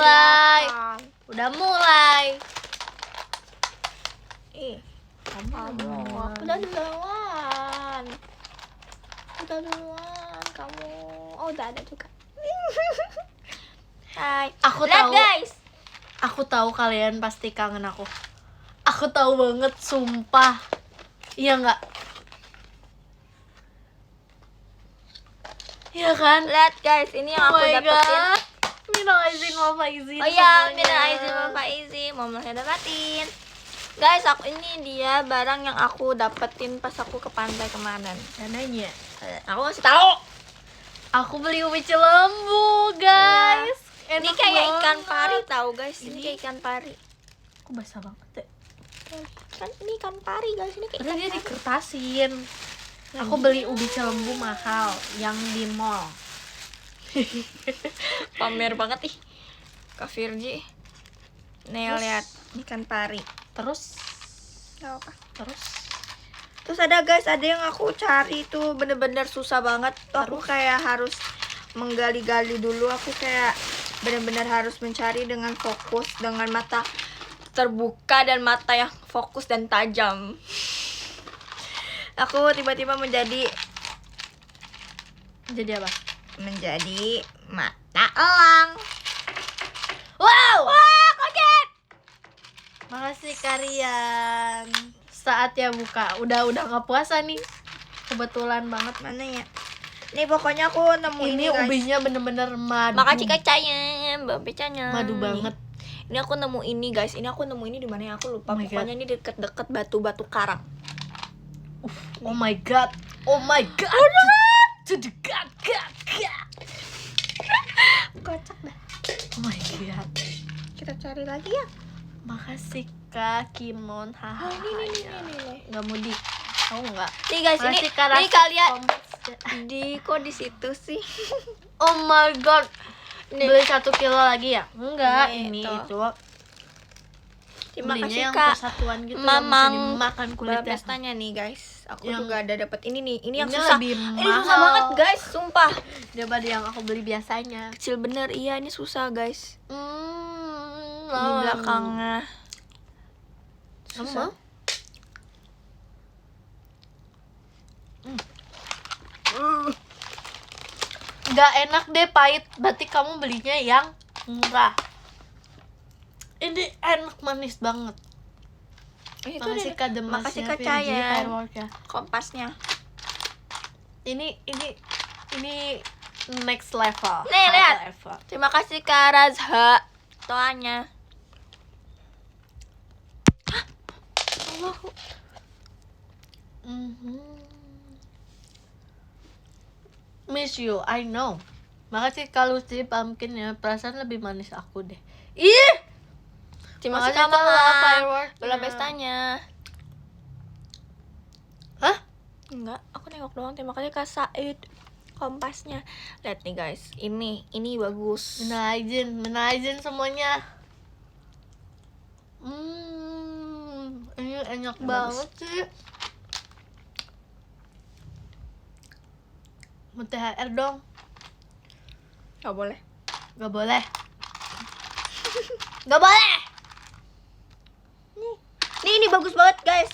mulai. kelihatan. Udah mulai. Kamu udah duluan. Udah duluan kamu. Oh, udah ada juga. Hai. Aku Lihat, tahu. guys. Aku tahu kalian pasti kangen aku. Aku tahu banget, sumpah. Iya nggak? Iya kan? Lihat guys, ini yang Oh aku my dapetin. God. Minal aizin, wal faizin. Oh iya, semuanya. minal aizin wal faizin. Mau saya dapetin. Guys, ini dia barang yang aku dapetin pas aku ke pantai kemarin. Dananya. Aku kasih tahu. Aku beli ubi cilembu, guys. Ini Enak kayak banget. ikan pari tahu guys. Ini Ini- kayak ikan pari. Aku basah banget deh. Kan ini ikan pari guys, ini kayak Padahal ikan dia pari. dikertasin. Aku beli ubi cilembu mahal yang di mall. Pamer banget ih. Kak Virgi. Nih Terus- lihat ikan pari. Terus Gak apa. terus Ada guys, ada yang aku cari tuh bener-bener susah banget. Tuh aku kayak harus menggali-gali dulu. Aku kayak bener-bener harus mencari dengan fokus, dengan mata terbuka dan mata yang fokus dan tajam. Aku tiba-tiba menjadi jadi apa? mata elang. Wow. Wah, kaget. Makasih kalian. Saatnya buka. Udah nggak puasa nih. Kebetulan banget. Mana ya? Ini pokoknya aku nemu ini, Ini guys. ubinya bener-bener madu. Makasih kacanya, Mbak Becanya. Madu banget. Ini aku nemu ini guys. Ini aku nemu ini di mana ya? Aku lupa. Oh my Pokoknya ini deket-deket batu-batu karang. Oh my god. Oh my god. To the god. Kocak dah. Oh my god. Kita cari lagi ya. Makasih Kak Kimon. Haha. Ini. Nggak mau di. Tahu nggak? Nih guys, ini Makasih Kak nih Rasid kalian Kompas. kok di situ sih? Oh my god. Nih. Beli 1 kilo lagi ya? Enggak, Nih, ini tuh. itu. Terima Belinya kasih yang Kak. persatuan gitu Mamang yang bisa dimakan kulitnya. Pestanya nih guys. Aku Yang- juga ada dapat ini nih. Ini yang Ini susah. lebih Ini susah mahal. banget guys, sumpah. Daripada yang aku beli biasanya. Kecil bener, iya ini susah guys. Di Di belakangnya. Kamu Susah. mau? Gak enak deh, pahit. Berarti kamu belinya yang murah. Ini enak, manis banget. Itu Makasih deh. Kak Demasnya, Makasih Kak Virgi, Cayan. fireworknya. Kompasnya. Ini next level. Nih, High lihat. level. Terima kasih Kak Razha. Toanya. Allah. Miss you, I know. Makasih Kak Lucy pumpkin ya. Perasaan lebih manis aku deh. Ih! Terima kasih Makasih Kak Kak Mama. fireworknya. Belum pestanya. Hah? Enggak, aku nengok doang. Terima kasih Kak Said. Kompasnya. Lihat nih guys, ini bagus. Minal izin semuanya. Ini enak banget sih. Mau THR dong. Gak boleh. Gak boleh. Gak boleh. Nih, ini bagus banget guys.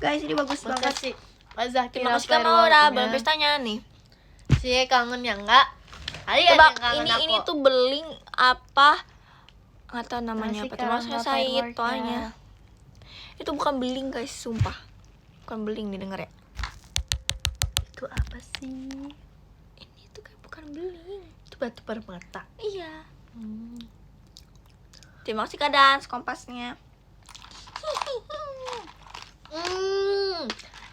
Guys, ini bagus banget. Makasih Pak Zakira Terima kasih Kak Maura. Belum pestanya nih. Sih kangen ya enggak? Kalian Coba yang kangen ini aku. tuh beling apa? Nggak tahu namanya Makasih, apa. Kak Terima kasih Rangga Said fireworknya. toanya. Itu bukan beling guys, sumpah. Bukan beling nih, denger ya. Itu apa sih? Ini tuh kayak bukan beling. Itu batu permata. Iya. Terima kasih Kak Dans kompasnya.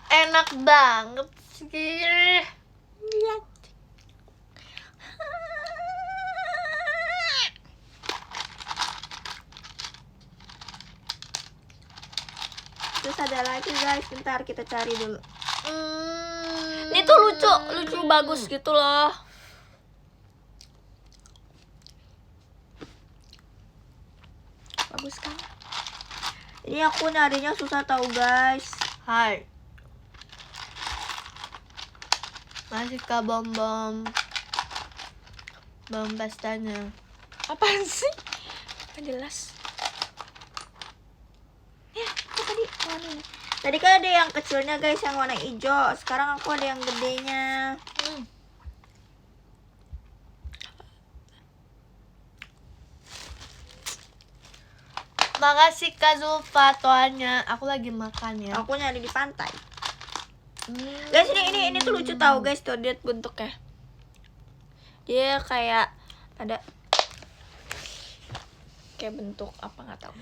Enak banget sih. Lihat. Terus ada lagi guys, bentar kita cari dulu. Ini tuh lucu bagus gitu loh. Bagus kan? Ini aku nyarinya susah tahu guys. Hai. Masih Kak bom pestanya. Apaan sih? Nggak jelas. Ya, apa tadi warna ini? Tadi kan ada yang kecilnya guys, yang warna hijau. Sekarang aku ada yang gedenya. Makasih Kak Zulfa, toanya. Aku lagi makan ya. Aku nyari di pantai. Guys, ini tuh lucu tahu guys, tuh lihat bentuknya. Dia kayak ada kayak bentuk apa nggak tahu.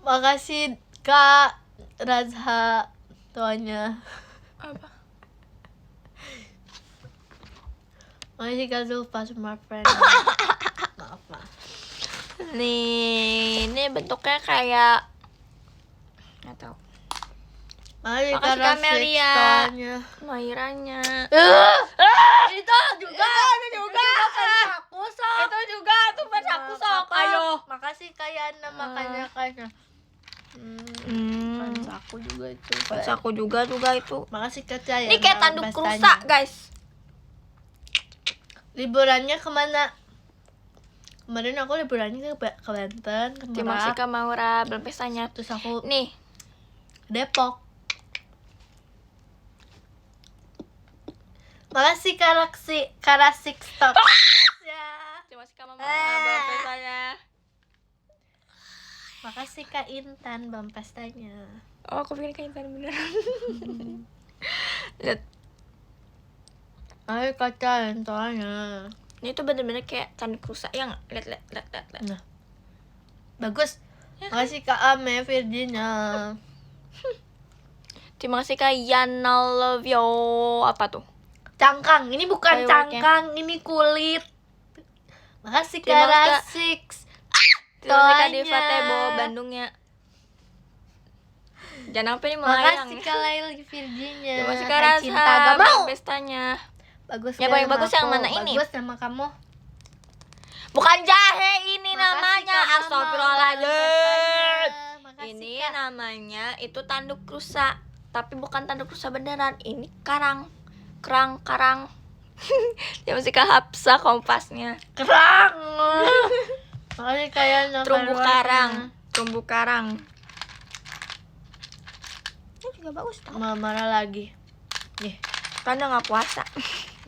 Makasih Kak Razha, toanya. Apa? Makasih Kak Zulfa, smart friend. Maaf, maaf. Nih, ini bentuknya kayak nggak tahu. Makasih Makasih Kak Melia. toanya. Mairanya. Itu juga. Itu juga. Aku sok. Itu juga tuh pas aku sok. Ayo. Makasih Kak Yana, makanya kayaknya. Fans aku juga itu. Pas aku juga itu. Makasih Kak Cahaya. Ini kayak tanduk rusa, guys. Liburannya kemana? Kemarin aku liburannya ke Banten, ke Terima kasih Merak, Kak Maura belum pestanya. terus aku Nih, Depok. Makasih Karasik Stok. Ya. terima kasih Kak Mama belum pestanya. Makasih Kak Intan bang pestanya. Oh, aku pikir Kak Intan beneran. Lihat, Ayo kaca toanya. ini tuh bener-bener kayak tanduk rusa yang lihat. Nah. Bagus. Makasih Kak Ame Virginia. Terima kasih Kak Yana Love You. Apa tuh? Cangkang, ini bukan Fireworknya. cangkang, ini kulit. Makasih Kak Terima kasih, Kak. Rasik. Terima kasih Kak Toanya. Deva Tebo Bandungnya. Jangan sampai nih melayang. Makasih Kak Lail Virginia. Terima kasih Kak Hai Rasa Cinta gak mau. pestanya. Bagus Ya, gak paling sama bagus yang aku? mana ini? Bagus sama kamu. Bukan jahe ini Makasih, namanya. Kak Mama. Astagfirullahaladzim. Makasih, Ini Kak. namanya itu tanduk rusa. Tapi bukan tanduk rusa beneran. Ini karang. Ya masih Kak Hapsa kompasnya. Kerang. Makasih kayak Terumbu karang. Ini juga bagus tau. marah lagi. Nih, Karena nggak puasa.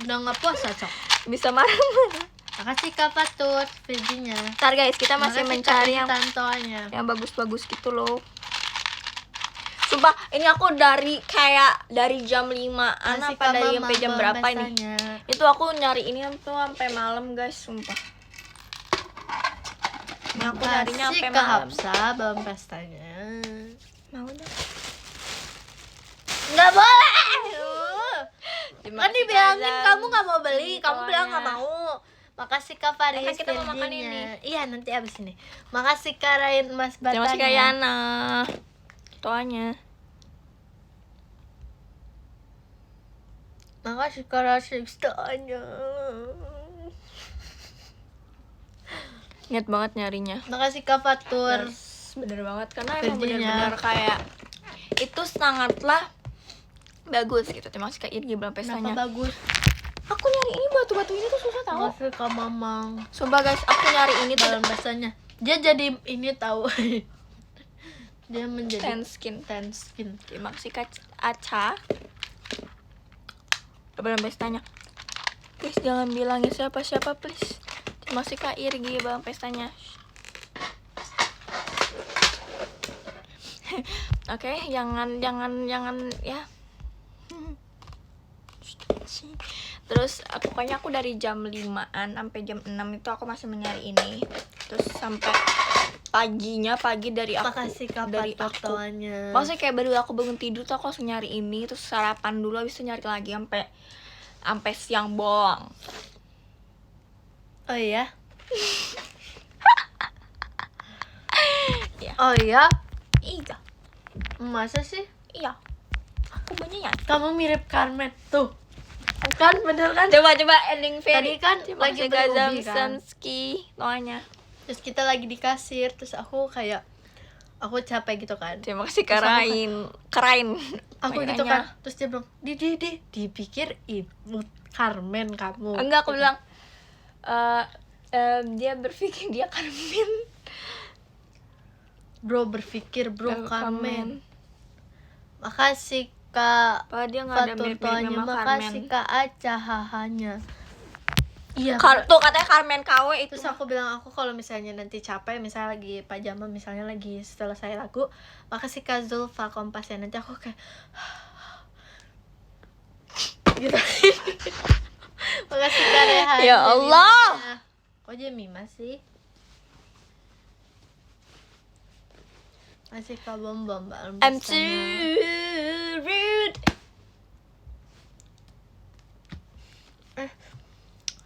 udah nggak puasa cok. Bisa marah-marah. Makasih Kak Patut Virginia. Ntar guys, kita masih mencari yang tantoanya. bagus-bagus gitu loh. Sumpah, ini aku dari jam 5-an Makasih apa Kak dari Mama, sampai jam Bang berapa ini? Pestanya. Itu aku nyari ini tuh sampai malam guys, sumpah. Ini aku nyarinya Makasih sampai Kak malam. Hapsa Bang Pestanya. Mau dong. Nggak boleh. Terima Kan kasih, dibilangin Kak kamu nggak mau Zam. beli, kamu bilang nggak Soalnya. mau. Makasih Kak Faris Kan kita mau makan Virginia. ini. Iya nanti abis ini. Makasih Kak Rain Mas Batanya. Terima kasih Kak Yana. Toanya. Makasih Kak Rasik Stoanya. Niat banget nyarinya. Makasih Kak Fatur. Yes, bener banget karena emang Virginia. bener-bener kayak itu sangatlah bagus gitu. Terima kasih Kak Irgi belum Kenapa pestanya. bagus? Aku nyari ini batu-batu ini tuh susah tau. Makasih Kak Mamang. Sumpah guys, aku nyari ini tuh Dalam bahasanya dia jadi ini tahu. Dia menjadi tan skin. tan skin. Terima kasih Kak Aca. Belum pestanya. Please jangan bilangin siapa-siapa please. Terima kasih Kak Irgi belum pestanya. Oke, jangan ya. Terus pokoknya aku dari jam 5-an sampai jam 6 itu aku masih mencari ini. Terus sampai pagi dari aku. Makasih Kak dari Fatur aku. toanya. Maksudnya kayak baru aku bangun tidur tuh aku langsung nyari ini, terus sarapan dulu habis itu nyari lagi sampai siang bolong. Oh iya. Iya. Oh iya. Iya. Masa sih? Iya. Aku banyak ya. Kamu mirip Carmen tuh. Kan bener kan? Coba ending Tadi kan Terima lagi kasih Kak beli ubi kan. Zamsamski doanya. Terus kita lagi di kasir, terus aku kayak aku capek gitu kan. Terima kasih Terus aku Karain. Aku gitu Mainannya. kan. Terus dia bilang, "Di dipikir ibu Carmen kamu." Enggak, aku bilang dia berpikir dia Carmen. Bro berpikir, bro Carmen. Carmen. Makasih Kak Padahal dia nggak ada mirip-miripnya Fatotonya, sama makasih Carmen. Kak Aca hahanya. Iya. Tuh katanya Carmen KW itu. Terus aku bilang aku kalau misalnya nanti capek, misalnya lagi pajama, misalnya lagi selesai lagu, makasih Kak Zulfa Kompas ya, nanti aku kayak gitu. Makasih Kak Rehan. Ya Allah. Kok Jemima sih? Masih Kak Bom Mbak I'm too rude.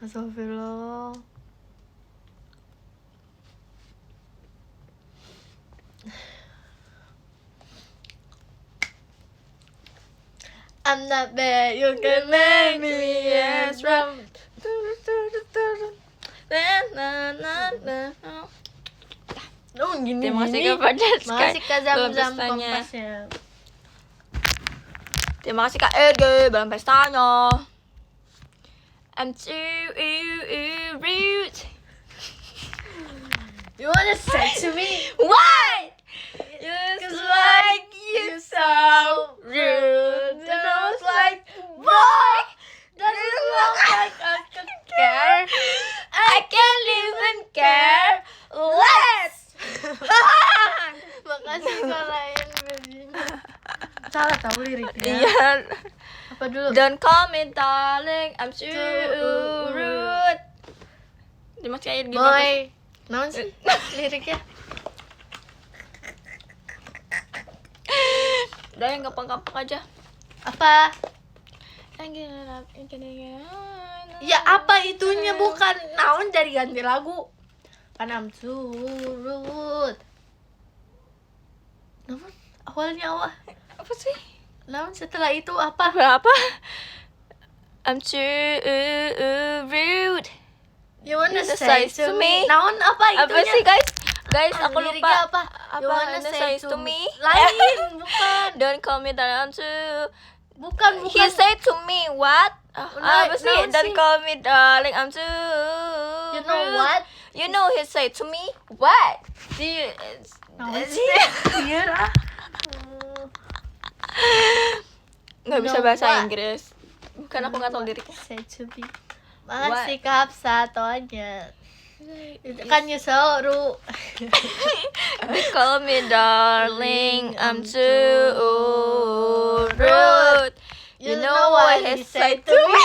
Astagfirullah. I'm not bad, you can make me yes wrong. Oh, gini. Terima kasih kepada Sky. Makasih Kak Zam-Zam Belum pestanya. Kompasnya. Terima kasih Kak Ege belum pestanya. I'm too rude. You wanna say to me? What? Cause like you so rude. And I was like, boy, Doesn't look like I could care. I can't even care less. Makasih Kak Ryan Virginia. Salah tahu liriknya. Iya. Apa dulu? Don't call me darling, I'm too rude. Terima kasih gimana? Boy. Naon sih liriknya? Udah yang gampang-gampang aja. Apa? Ya apa itunya, bukan naon dari ganti lagu. Kan I'm too rude. Naon? Awalnya awal. Apa sih? Naon setelah itu apa? Berapa? I'm too rude. You wanna Wanna say say to to me? me? Naon apa itunya? Apa sih guys? Guys, aku Liriknya lupa. apa? You wanna say to me? me? Lain, bukan. Don't call me darling, I'm too. Bukan. He said to me, what? Apa sih? naon Don't sih? call me darling, I'm too. You know rude." what? You know he said to me, what? Do you? Naon sih? Iya lah. Nggak bisa No, bahasa what? Inggris. Bukan aku nggak tahu liriknya. Say to me. Makasih Kak Hapsa toanya. Itu kan Yusoru. They call me darling, I'm too rude. You know what he said to me?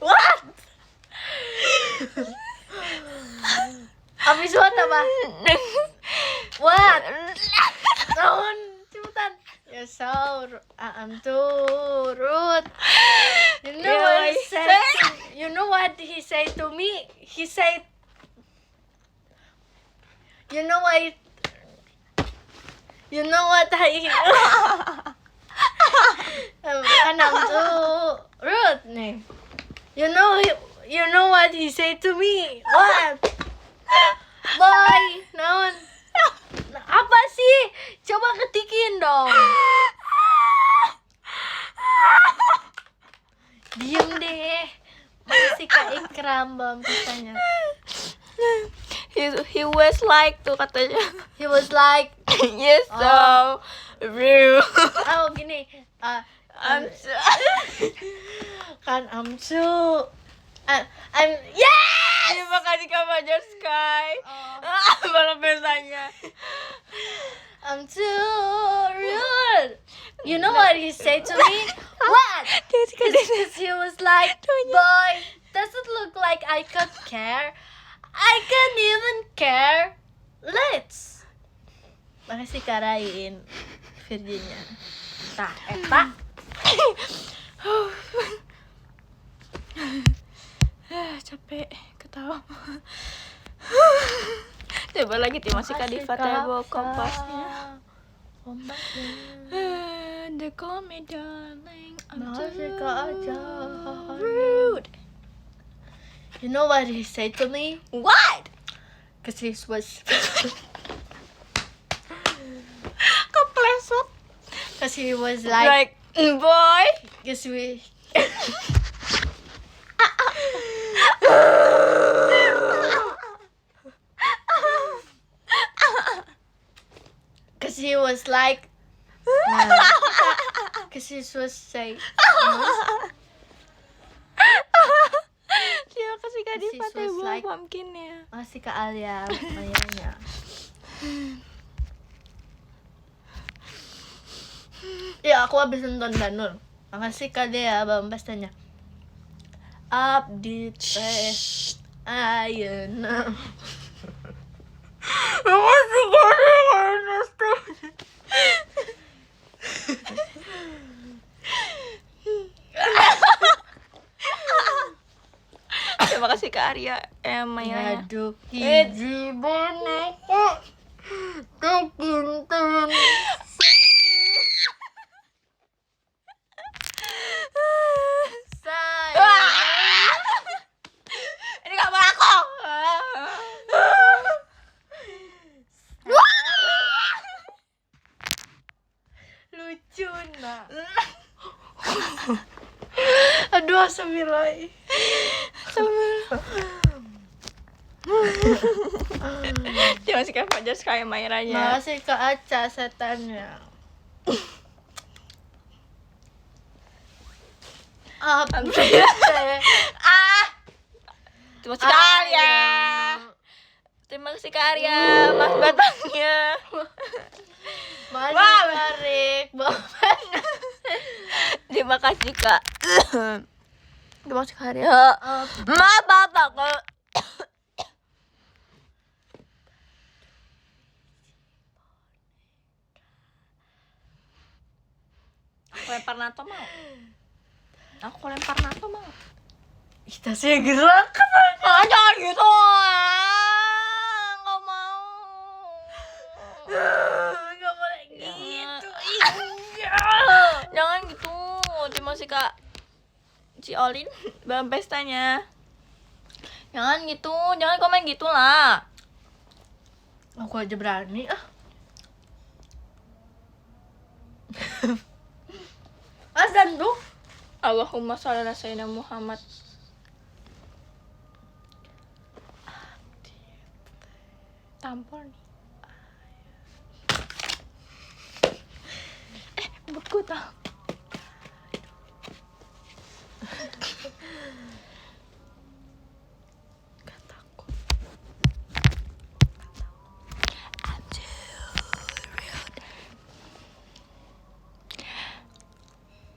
What? Abis what apa? What? Naon? Cepetan. Yusoru. I'm too rude. You know what he said? You know what he said to me? He said, you know what? You know what I? Kan I'm too rude nih. You know what he said to me? What? Boy, naon? Apa sih? Coba ketikin dong. Diem deh. Masih Kak Ikram belum pisahnya. He was like tuh katanya. He was like, Yes, so rude. oh gini. I'm so. Kan I'm yes. Terima kasih kepada Sky. Oh. Malah besarnya. I'm too rude. You know what he said to me? What? Because he was like, boy, doesn't look like I could care. I can't even care. Let's. Makasih Kak Rain Virginia. Tah, eta. Capek ketawa. Coba lagi terima kasih Kak Diva Tebo kompasnya. They call me darling, I'm Makasih Kak Aja. rude. You know what he said to me? What? Cause he was Keplesot. cause he was like Boy. cause we Cause he was like, cause he was say, Dia kasih Kak This Diva teh was buah like- pumpkinnya. masih ke Alia, ayahnya. Ya aku habis nonton Danur. Makasih Kak Dea, Bang Pestanya. Update teh, ayeuna. Makasih Kak Dea. Terima kasih Kak Arya, Maya. Aduh, hiji boneka kekinten. Ini gak aku. Lucu nak. Aduh, astagfirullah. Dia masih kayak Fajar kayak Mairanya. Makasih ke Aca setannya. Update teh. Terima kasih Kak Arya. Terima kasih Kak Arya, Mas Batangnya. Masih tarik, Bapak. Terima kasih Kak. Terima kasih Kak Arya. Mas Batangnya. Lempar NATO mau? Aku lempar NATO mau. Kita sih gerak katanya. Jangan gitu. Nggak mau. Gak boleh gitu. Jangan gitu. Terima kasih Kak Ciolin dalam pestanya. Jangan gitu. Jangan komen gitu lah. Aku aja berani ah. Azan tuh. Allahumma sholli ala sayyidina Muhammad. Tampol nih. Buatku tau. Gak takut.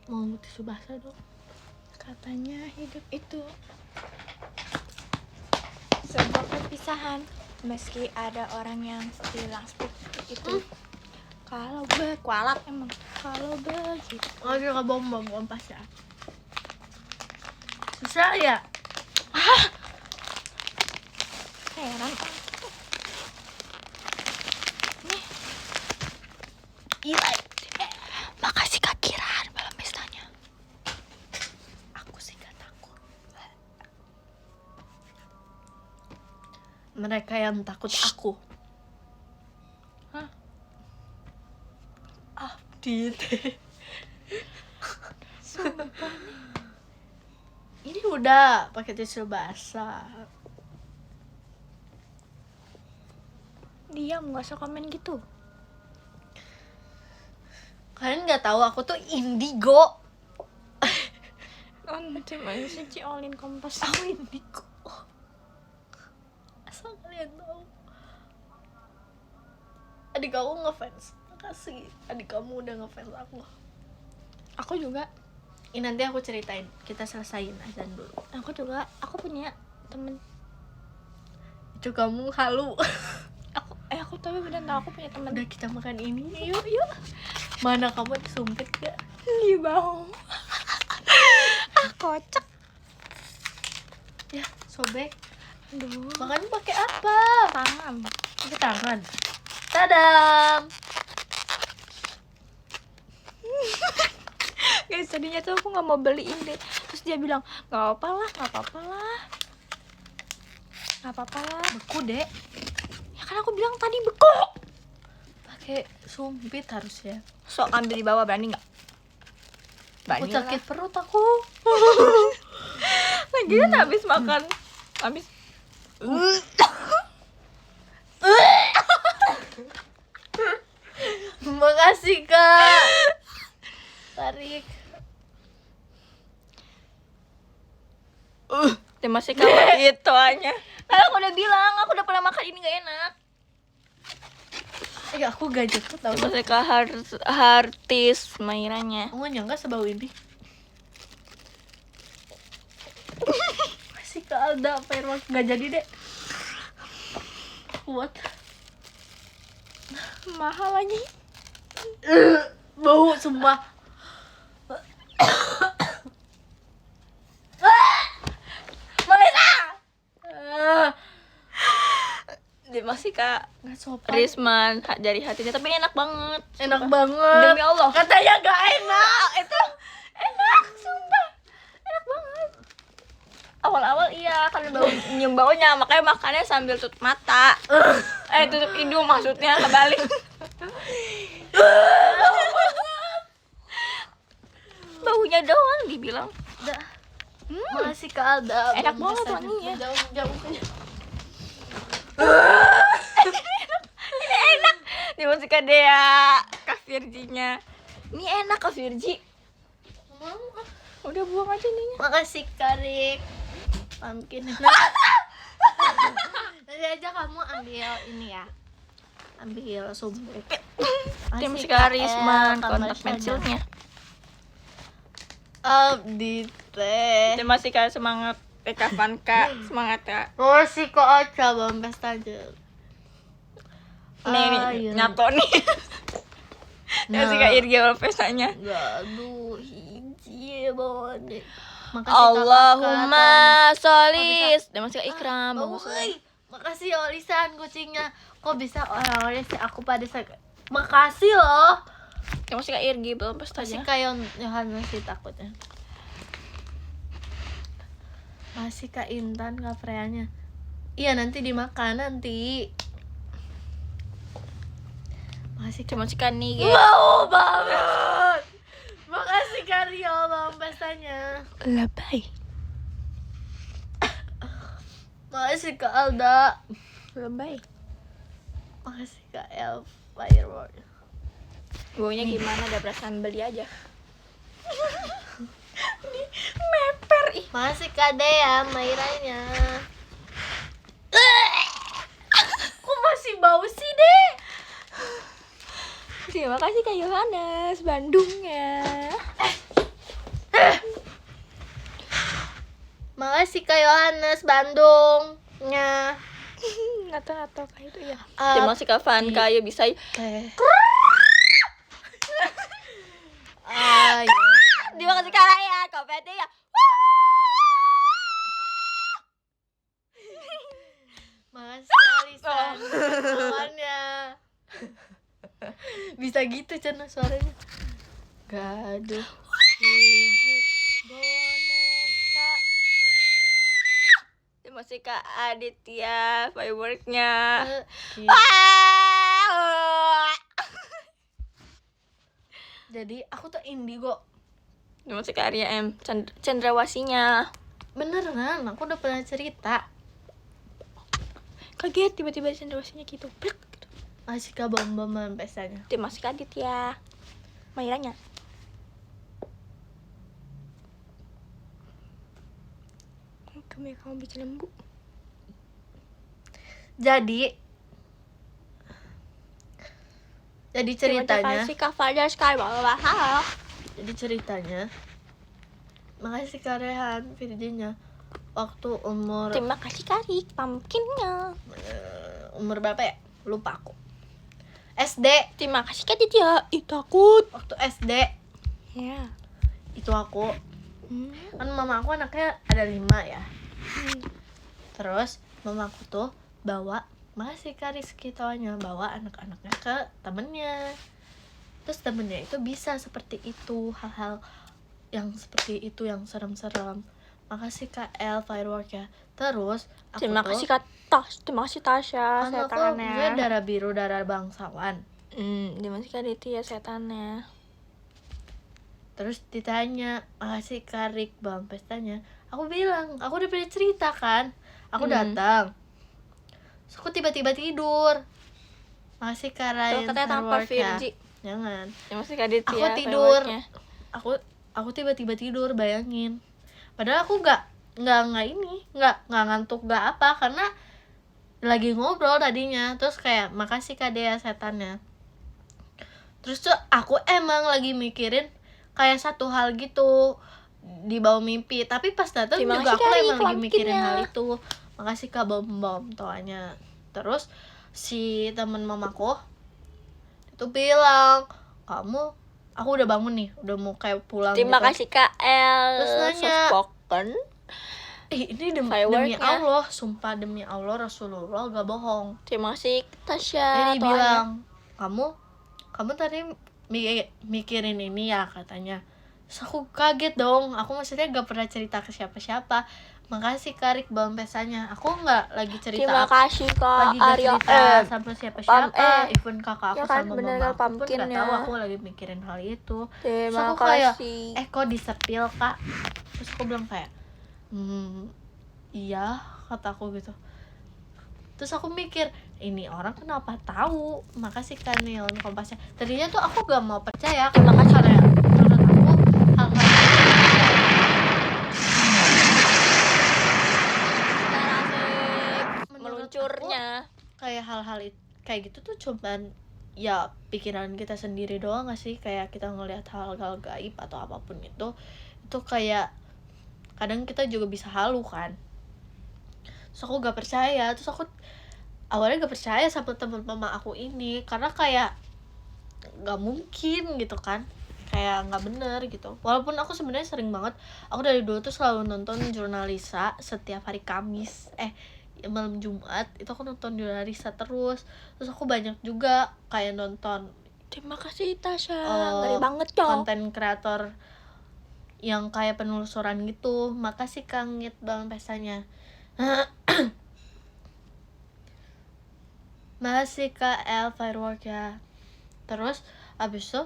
Mau tisu basah dong. Katanya hidup itu sebuah perpisahan. Meski ada orang yang bilang seperti itu. Kalau kualat emang. Kalau begitu. Oh, dia nggak bom pas ya. Susah ya. Heran. Iya. Makasih Kak Kiran malam pestanya. Aku sih gak takut. Mereka yang takut aku. Hah? Update. Ini udah pakai tisu basah. Diam, gak usah komen gitu. Kalian nggak tahu aku tuh indigo. Terima kasih Ciolin Kompas. Aku indigo. Asal kalian tahu. Adik aku ngefans. Makasih. Adik kamu udah ngefans aku. Aku juga. Ini nanti aku ceritain. Kita selesain azan dulu. Aku juga. Aku punya temen. Itu kamu halu. Aku tapi bener tau aku punya temen. Udah kita makan ini. Yuk. Mana kamu disumpit gak? Di bawah. Kocak. Ya, sobek. Aduh. Makan pakai apa? Tangan. Pakai tangan. Tadam. Guys, tadinya tuh aku gak mau beliin deh. Terus dia bilang, gak apa-apa lah. Beku, Dek. Ya kan aku bilang tadi beku. Pakai sumpit harusnya. Sok ambil di bawah, berani gak? Aku sakit perut aku. Lagian habis makan. Habis. Makasih Kak. Tarik. Terima kasih Kak itu hanya. Aku udah bilang, aku udah pernah makan ini gak enak. Aku gajah tuh tau. Terima kasih Kak Hartis Mairanya. Aku gak nyangka sebau ini. Masih Kak Alda firework gak jadi deh. Kuat. Mahal lagi. Bau sumpah. Marisa. Terima kasih Kak Gak sopan. Risman dari hatinya, tapi ini enak banget. Enak banget. Demi Allah. Katanya gak enak. Itu enak, sumpah. Enak banget. Awal-awal iya, karena bau nyium baunya, makanya makannya sambil tutup mata. Tutup hidung maksudnya, kebalik. Baunya doang dibilang. Dah. Makasih Kak Alda. Enak Belum banget bisa wanginya. Jauh. Ini enak. Ini masih Kak Dea, Kak Virginya. Ini enak Kak Virgi. Udah buang aja ininya. Makasih Karik. Pumpkin. Nanti aja kamu ambil ini ya. Ambil sumpit. Terima kasih Kak Risman, kontak pensilnya. Update. Terima kasih Kak, semangat. Kapan Kak, semangat Kak. Makasih Kak Aca, Bang Pesta aja. Nih, nyato nih. Terima kasih Kak Irgi awal pestanya. Aduh, hiji banget. Allahumma sholis. Terima kasih Kak Ikram. Makasih ya Olisan kucingnya. Kok bisa orang-orang sih aku pada makasih loh. Terima kasih Kak Irgi belum pestanya. Masih kayak Yohanes sih takutnya. Masih Kak Intan Kak Freanya. Iya nanti dimakan nanti. Makasih Terima kasih Kak Nige. wow banget. Makasih Kak Rio Bang Pestanya. Lebay. Makasih Kak Alda. Lebay. Makasih Kak El Firework. Baunya gimana? Ada perasaan beli aja. Meper ih. Makasih Kak Dea Mairanya. Kok masih bau sih deh? Terima kasih Kak Yohanes Bandungnya. Makasih Kak Yohanes Bandungnya. Ngato-ngato kayak itu ya. Terima kasih Kak Van kayak bisa. Terima kasih Kak Raya, Kak Peti ya. Makasih Alisan. Lawannya. Bisa gitu Cana suaranya. Gaduh. Hiji boneka. Terima kasih Kak Aditya fireworknya. Jadi aku tuh indigo. Terima kasih Kak Arya M Cendrawasinya. Beneran, aku udah pernah cerita. Kaget tiba-tiba cendrawasinya gitu. Plek, gitu. Masih Kak Bam-Baman pestanya. Terima kasih Kak Aditya Mairanya. Kamu bikin lembu. Jadi ceritanya. Terima kasih Kak Fajar Skywalker. Jadi ceritanya. Makasih Kak Rehan Virginia. Waktu umur Terima kasih Kak Rik pumpkinnya. umur berapa ya? Lupa aku. SD. Terima kasih Kak Aditya. Ih takut. Waktu SD Ya. itu aku kan mama aku anaknya ada 5 ya. Terus mama aku tuh bawa, masih Kak Rizky taunya, bawa anak-anaknya ke temennya. Terus temennya itu bisa seperti itu, hal-hal yang seperti itu yang serem-serem. Makasih Kak El Firework ya. Terus aku Terima tuh kasih Kak terima kasih Tasya kan aku setannya. punya darah biru, darah bangsawan. Terima kasih Kak Aditya setannya. Terus ditanya, makasih Kak Rik Bang Pestanya. Aku bilang, aku udah pernah cerita kan. Aku datang. Terus aku tiba-tiba tidur. Makasih Kak Ryan Tuh katanya tanpa Firework ya. Virgi. jangan. Ya masih Kadit Aku ya, tidur, fireworknya. aku tiba-tiba tidur, bayangin. Padahal aku nggak ngantuk nggak apa, karena lagi ngobrol tadinya. Terus kayak makasih Kak Dea setannya. Terus tuh aku emang lagi mikirin kayak satu hal gitu di bawah mimpi, tapi pas datang Terima juga kasih, aku Kak, emang lagi mikirin pumpkinnya. hal itu. Makasih Kak bom toanya. Terus si temen mamaku itu bilang, aku udah bangun nih, udah mau kayak pulang Terima gitu. kasih Kak El. Terus nanya, Soft-spoken. ini demi Fireworknya. Allah, sumpah demi Allah Rasulullah gak bohong. Terima kasih Tasya. Dia toanya. bilang, kamu tadi mikirin ini ya katanya. Terus aku kaget dong, aku maksudnya gak pernah cerita ke siapa-siapa. Makasih Karik bawang pesanya. Aku gak lagi cerita. Terima kasih Kak lagi gak Arya cerita sama siapa-siapa. Even kakak aku Ya kan, sama bener mama kan, aku pun gak pumpkinnya. tahu aku lagi mikirin hal itu. Terus Terima aku kayak, kasih. kok disepil Kak? Terus aku bilang kayak, iya kata aku gitu. Terus aku mikir, ini orang kenapa tahu? Makasih kan Neon Kompasnya. Tadinya tuh aku gak mau percaya. Terima kasih. Karena menurut aku hal-hal Meluncurnya. kayak hal-hal kayak gitu tuh cuman ya pikiran kita sendiri doang gak sih? Kayak kita ngelihat hal-hal gaib atau apapun itu kayak kadang kita juga bisa halu kan. Terus aku gak percaya. Terus aku awalnya gak percaya sama teman mama aku ini, karena kayak gak mungkin gitu kan, kayak gak bener gitu. Walaupun aku sebenarnya sering banget, aku dari dulu tuh selalu nonton Jurnalisa setiap hari Kamis, malam Jumat itu aku nonton Jurnalisa terus aku banyak juga kayak nonton. Terima kasih Tasya. Ngeri banget cok. Konten kreator yang kayak penelusuran gitu. Makasih Kang Ngit bang pesanya. Masih Kak El firework ya. Terus abis itu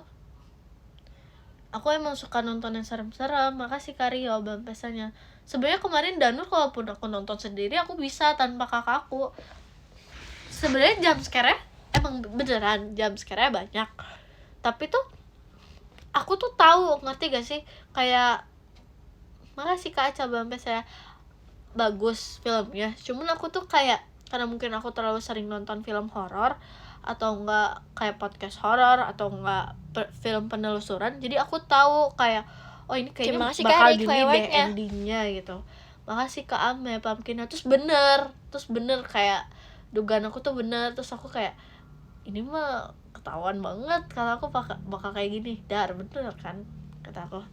aku emang suka nonton yang serem-serem. Makasih Kak Rio bang pesanya. Sebenarnya kemarin Danur kalaupun aku nonton sendiri aku bisa tanpa kakakku. Sebenarnya jumpscare-nya emang beneran jumpscare-nya banyak. Tapi tuh aku tuh tahu, ngerti gak sih? Kayak makasih Kak Aca bang pesanya. Bagus filmnya. Cuman aku tuh kayak karena mungkin aku terlalu sering nonton film horor atau enggak kayak podcast horor atau enggak film penelusuran, jadi aku tahu kayak oh ini kayaknya bakal gini deh endingnya gitu. Makasih Kak Ame pumpkinnya. Terus bener kayak dugaan aku tuh bener. Terus aku kayak ini mah ketahuan banget kalau aku bakal kayak gini. Bener kan kata aku.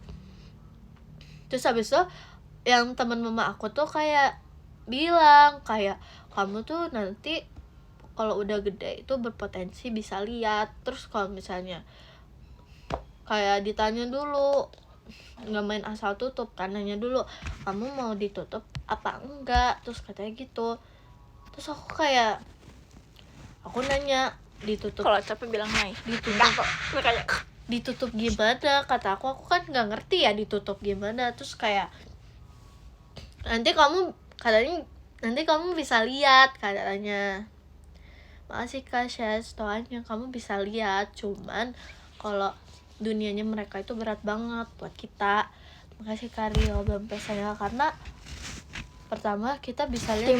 Terus habis itu yang teman mama aku tuh kayak bilang kayak kamu tuh nanti kalau udah gede itu berpotensi bisa lihat. Terus kalau misalnya kayak ditanya dulu, nggak main asal tutup kan, nanya dulu kamu mau ditutup apa enggak. Terus katanya gitu. Terus aku nanya ditutup, kalau capek bilang naik ditutup gimana. Kata aku kan nggak ngerti ya ditutup gimana. Terus kayak nanti kamu bisa lihat katanya. Makasih Kak Syaz toanya, kamu bisa lihat, cuman kalau dunianya mereka itu berat banget buat kita. Makasih Kak Rio bampe saya, karena pertama kita bisa lihat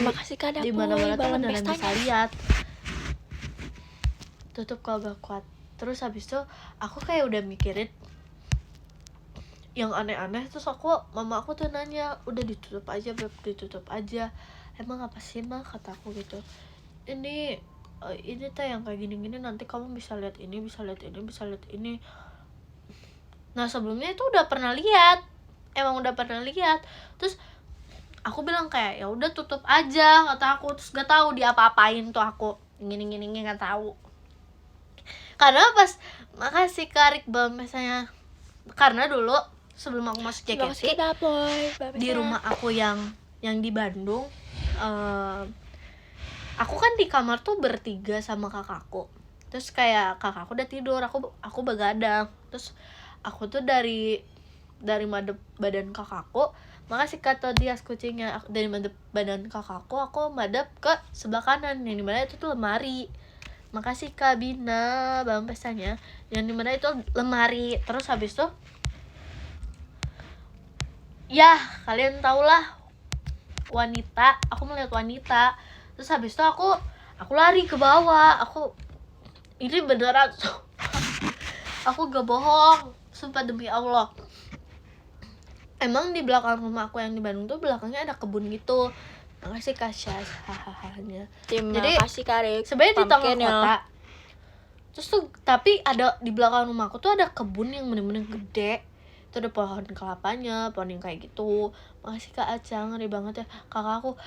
di mana-mana tuh beneran bisa lihat. Tutup kalau gak kuat. Terus habis itu aku kayak udah mikirin yang aneh-aneh. Terus mama aku tuh nanya, udah ditutup aja Beb, ditutup aja. Emang apa sih mah, kata aku gitu. Ini teh yang kayak gini-gini nanti kamu bisa lihat ini, bisa lihat ini, bisa lihat ini. Nah sebelumnya itu udah pernah lihat, emang udah pernah lihat. Terus aku bilang kayak ya udah tutup aja kata aku. Terus gak tahu diapa-apain tuh aku, gini gak tahu. Karena pas makasih Karik bang misalnya, karena dulu sebelum aku masuk JKT di rumah aku yang di Bandung, aku kan di kamar tuh bertiga sama kakakku. Terus kayak kakakku udah tidur, aku begadang. Terus aku tuh dari madep badan kakakku, makasih kata Dias kucingnya, dari madep badan kakakku aku madep ke sebelah kanan yang dimana itu tuh lemari. makasih Kak Bina bang pestanya. Yang dimana itu lemari. Terus habis itu ya kalian tau lah, wanita, aku melihat wanita. Terus habis itu aku lari ke bawah. Ini beneran aku gak bohong, sumpah demi Allah. Emang di belakang rumah aku yang di Bandung tuh belakangnya ada kebun gitu. Makasih Kak Syah, hahahanya. Jadi kasih Karik. sebenarnya di tengah kota. Terus tuh tapi ada di belakang rumahku tuh ada kebun yang bener-bener gede. Itu ada pohon kelapanya, pohon yang kayak gitu. Makasih Kak Aca, ngeri banget ya. Kakakku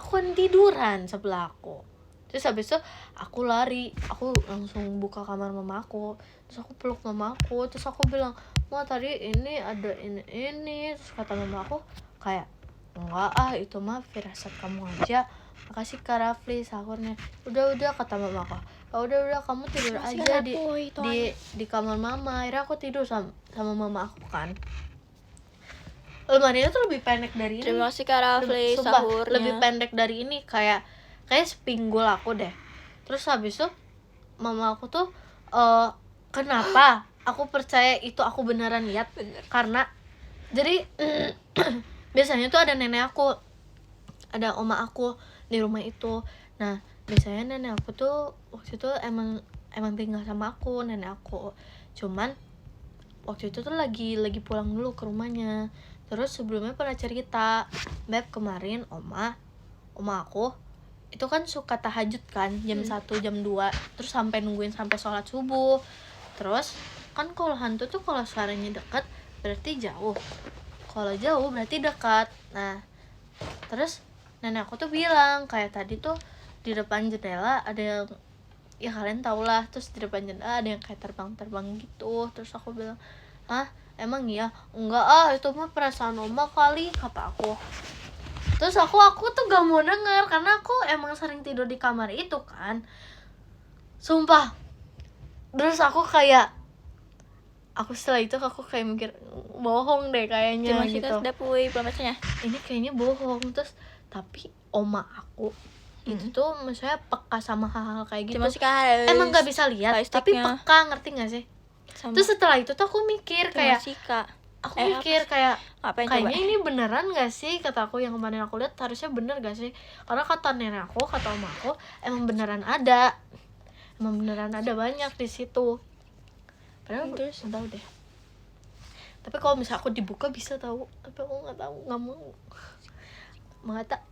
kan tiduran sebelah aku. Terus habis itu aku lari, aku langsung buka kamar mamaku. Terus aku peluk mamaku, terus aku bilang, "Ma, tadi ini ada ini." Terus kata mamaku kayak, "Enggak itu mah firasat kamu aja." Makasih Kak Rafli sahurnya. Udah kata mamaku. Udah kamu tidur aja di kamar mama. Akhirnya aku tidur sama mama aku kan. Lemarinya tuh lebih pendek dari ini. Terima kasih Kak Rafli sahurnya. Lebih pendek dari ini, kayak sepinggul aku deh. Terus habis itu mama aku tuh kenapa aku percaya itu aku beneran lihat? Karena jadi biasanya tuh ada nenek aku, ada oma aku di rumah itu. Nah biasanya nenek aku tuh waktu itu emang tinggal sama aku, nenek aku. Cuman waktu itu tuh lagi pulang dulu ke rumahnya. Terus sebelumnya pernah cerita, Beb, kemarin oma aku itu kan suka tahajud kan jam 1, jam 2, terus sampai nungguin sampai sholat subuh. Terus kan kalau hantu tuh kalau suaranya dekat berarti jauh, kalau jauh berarti dekat. Nah terus nenek aku tuh bilang kayak tadi tuh di depan jendela ada yang, ya kalian tau lah, terus di depan jendela ada yang kayak terbang gitu. Terus aku bilang, emang iya? Enggak itu mah perasaan oma kali, kata aku. Terus aku tuh gak mau denger karena aku emang sering tidur di kamar itu kan, sumpah. Terus aku setelah itu aku kayak mikir bohong deh kayaknya gitu. Ini kayaknya bohong. Terus tapi oma aku itu tuh maksudnya peka sama hal-hal kayak gitu. Emang gak bisa lihat tapi peka, ngerti gak sih? Terus setelah itu tuh aku mikir kayak kayaknya ini beneran gak sih, kata aku yang kemarin aku lihat harusnya bener gak sih? Karena kata nenek aku, kata oma aku emang beneran ada banyak di situ. Padahal terus tahu deh. Tapi kalau misalnya aku dibuka bisa tahu, tapi aku nggak tahu, nggak mau.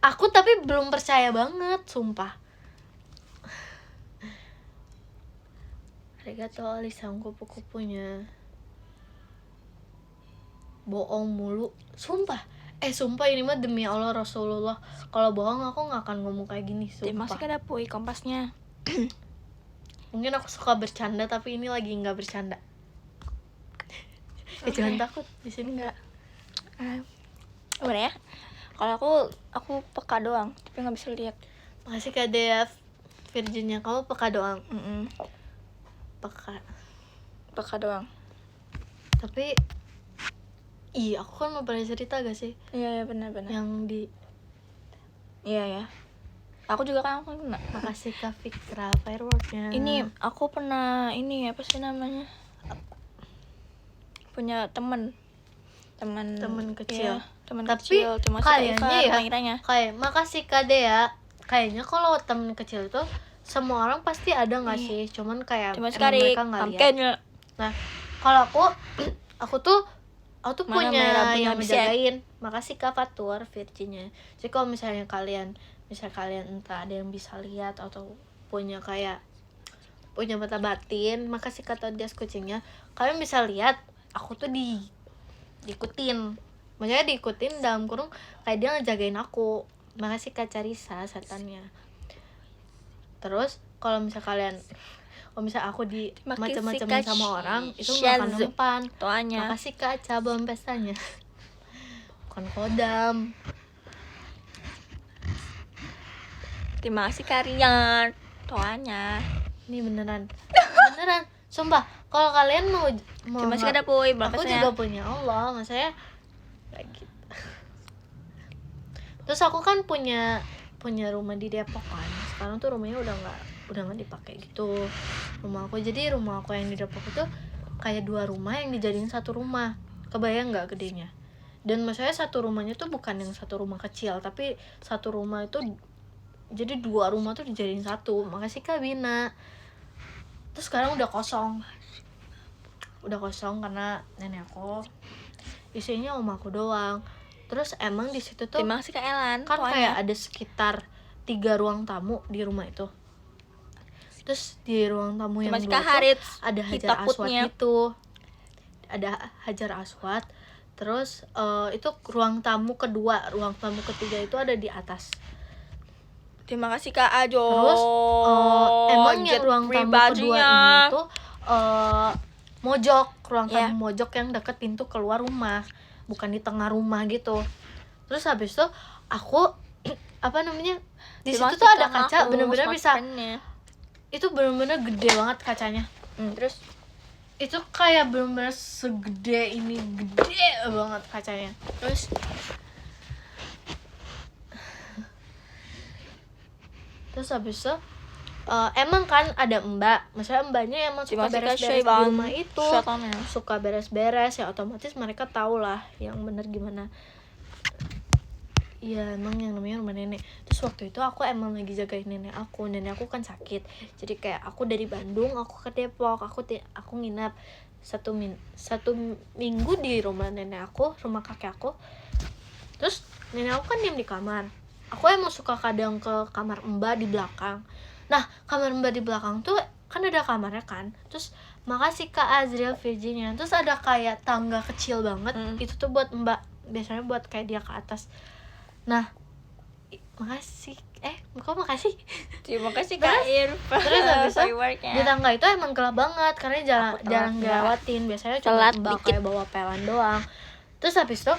Aku tapi belum percaya banget, sumpah. Arigato Alisang kupu-kupunya. Bohong mulu, sumpah. Sumpah ini mah demi Allah Rasulullah. Kalau bohong aku nggak akan ngomong kayak gini, sumpah. Masih ada Puy kompasnya. Mungkin aku suka bercanda tapi ini lagi nggak bercanda. Jangan takut di sini nggak. Gimana ya? Kalau aku peka doang, tapi nggak bisa lihat. Makasih Kak Dea Virginnya, kamu peka doang. Peka doang. Tapi aku kan mau pernah cerita gak sih? Iya benar. Yang di Iya. Aku juga kan aku pernah. Makasih Kak Fikra fireworknya. Ini aku pernah apa sih namanya? Punya teman kecil. Ya, teman kecil. Cuma kayaknya kayak makasih Kak Dea. Kayaknya kalau teman kecil itu semua orang pasti ada nggak sih? Cuman kayak mereka nggak lihat. Nah kalau aku tuh punya yang menjagain. Makasih Kak Fatur Virginnya. Jadi kalau misalnya kalian entah ada yang bisa lihat atau punya mata batin, makasih Kak Dias kucingnya, kalian bisa lihat aku tuh diikutin. Maksudnya diikutin dalam kurung kayak dia ngejagain aku. Makasih Kak Carisa setannya. Terus kalau misalnya aku di macam-macam sama orang itu nggak akan mempan. Makasih Kak Cabang pestanya. Bukan kodam. Terima kasih Karian toanya. Ini beneran sumpah. Kalau kalian mau terima kasih ada Puy, aku juga punya Allah, maksudnya kayak gitu. Terus aku kan punya rumah di Depok kan. Sekarang tuh rumahnya udah udah nggak dipakai gitu rumah aku. Jadi rumah aku yang di Depok itu kayak 2 rumah yang dijadiin 1 rumah. Kebayang nggak gedenya? Dan maksudnya 1 rumahnya tuh bukan yang 1 rumah kecil, tapi 1 rumah itu jadi 2 rumah tuh dijadiin 1. Makasih Kak Bina. Terus sekarang udah kosong karena nenek aku isinya om aku doang. Terus emang di situ tuh Terima kasih Kak Elan. kan kayak ada sekitar 3 ruang tamu di rumah itu. Terus di ruang tamu yang 2 tuh ada Hajar Aswad gitu. Ada Hajar Aswad. Terus itu ruang tamu kedua, ruang tamu ketiga itu ada di atas. Terima kasih Kak Ajo. Terus emang yang ruang tamu kedua ini tuh mojok, ruang tamu mojok yang deket pintu keluar rumah, bukan di tengah rumah gitu. Terus habis itu aku di situ tuh ada kaca bener-bener bisa. Itu bener-bener gede banget kacanya. Terus itu kayak bener-bener segede ini, gede banget kacanya. Terus habis itu emang kan ada mbak, maksudnya mbaknya emang suka beres-beres di rumah itu, suka beres-beres ya, otomatis mereka tahu lah yang bener gimana. Iya, emang yang namanya rumah nenek. Terus waktu itu aku emang lagi jagain nenek aku kan sakit. Jadi kayak aku dari Bandung aku ke Depok, aku nginap 1 minggu di rumah nenek aku, rumah kakek aku. Terus nenek aku kan diam di kamar. Aku emang suka kadang ke kamar mbak di belakang. Nah, kamar mbak di belakang tuh kan ada kamarnya kan. Terus makasih Kak Azriel Virginia. Terus ada kayak tangga kecil banget. Itu tuh buat mbak, biasanya buat kayak dia ke atas. Nah, makasih. Kok makasih? Terima kasih Kak Irfan. Terus habis itu di tangga itu emang gelap banget karena jarang dilewatin. Biasanya cuma mbak kayak bawa pelan doang. Terus habis itu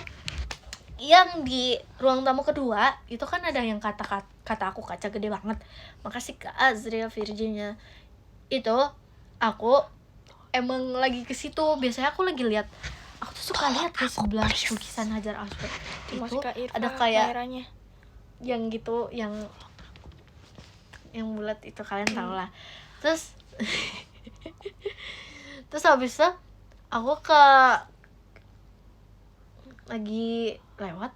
yang di ruang tamu kedua itu kan ada yang kata aku kaca gede banget. Makasih Kak Azriel Virginia. Itu aku emang lagi ke situ. Biasanya aku lagi lihat. Aku tuh suka lihat di sebelah lukisan Hajar Aswad. Itu ada kayak yang gitu, yang bulat itu, kalian tau lah. Terus habis itu aku lagi lewat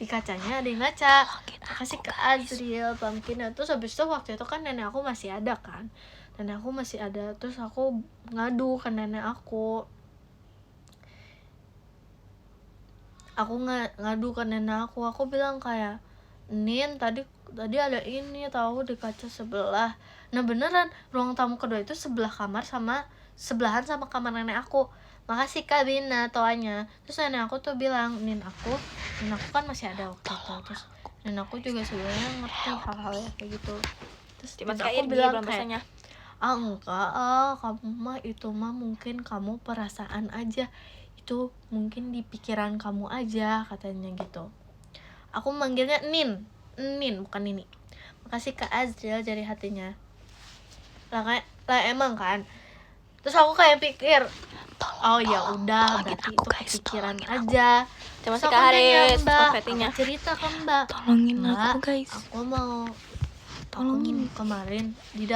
di kacanya ada yang ngaca, kasih ke Azriel Pumpkin. Terus habis itu waktu itu kan nenek aku masih ada kan, terus aku ngadu ke nenek aku ngadu ke nenek aku bilang kayak, Nin tadi ada ini tahu di kaca sebelah. Nah beneran ruang tamu kedua itu sebelahan sama kamar nenek aku. Makasih Kak Bina toanya. Terus nenek aku tuh bilang, Nin aku kan masih ada waktu itu. Terus nenek aku juga sebenarnya ngerti hal-hal ya kayak gitu. Terus aku bilang kayak, enggak, kamu mah itu mah mungkin kamu perasaan aja, itu mungkin di pikiran kamu aja, katanya gitu. Aku manggilnya Nin bukan Nini. Makasih Kak Azriel dari hatinya. Lah emang kan. Terus aku kayak pikir, oh ya udah berarti itu kepikiran aja. Terima kasih Kak Haris konfetinya. Cerita ke Mbak, tolongin aku guys. Aku mau kemarin di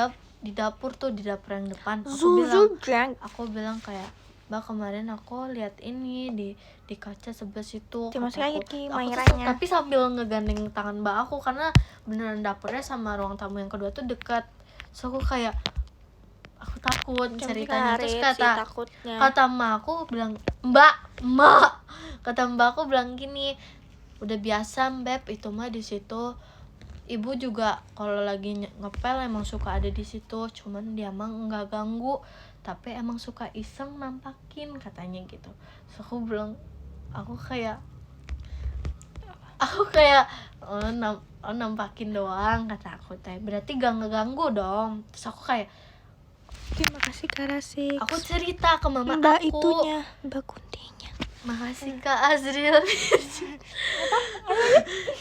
dapur tuh, di dapur yang depan. Aku bilang kayak, Mbak kemarin aku lihat ini di kaca sebelah situ. Terima kasih tapi sambil ngegandeng tangan Mbak aku karena beneran dapurnya sama ruang tamu yang kedua tuh dekat. So aku kayak aku takut ceritanya. Terus kata Mbak aku bilang, Mbak kata Mbak aku bilang gini, udah biasa Mbak itu mah di situ. Ibu juga kalau lagi ngepel emang suka ada di situ, cuman dia mah nggak ganggu, tapi emang suka iseng nampakin, katanya gitu. So aku bilang, aku kayak nampakin doang, kata aku teh, berarti gak ngeganggu dong. Terus aku kayak, terima kasih Kak Rasik. Aku cerita ke mama Mbak aku, Mbak Kuntinya. Makasih Kak Azriel.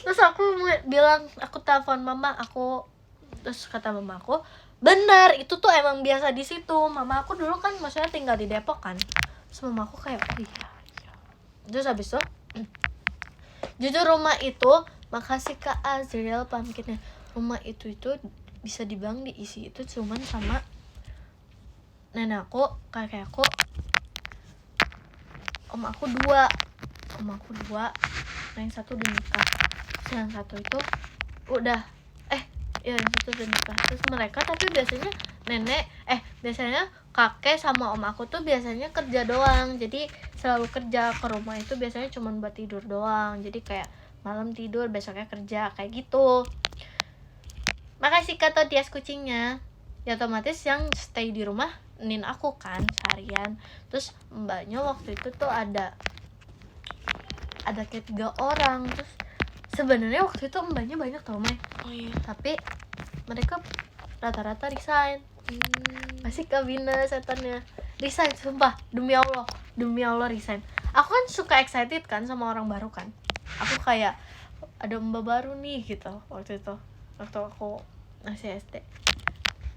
Terus aku bilang, aku telepon mama aku, terus kata mama aku, benar itu tuh emang biasa di situ. Mama aku dulu kan maksudnya tinggal di Depok kan. Terus mama aku kayak, oh iya. Terus habis itu jujur rumah itu, makasih Kak Azriel Pumpkinnya, rumah itu bisa dibilang diisi itu cuman sama nenek aku, kakek aku, om aku dua. Nah yang satu udah nikah, terus yang satu itu udah yang satu udah nikah. Terus mereka tapi biasanya biasanya kakek sama om aku tuh biasanya kerja doang, jadi selalu kerja, ke rumah itu biasanya cuma buat tidur doang, jadi kayak malam tidur besoknya kerja kayak gitu. Makasih kata Tias kucingnya. Ya otomatis yang stay di rumah nin aku kan seharian. Terus mbaknya waktu itu tuh ada kayak 3 orang. Terus sebenarnya waktu itu mbaknya banyak tau Mai. Oh iya. Tapi mereka rata-rata resign. Masih kabina setannya. Resign sumpah, demi Allah resign. Aku kan suka excited kan sama orang baru kan. Aku kayak ada mbak baru nih gitu waktu itu. Waktu aku masih SD.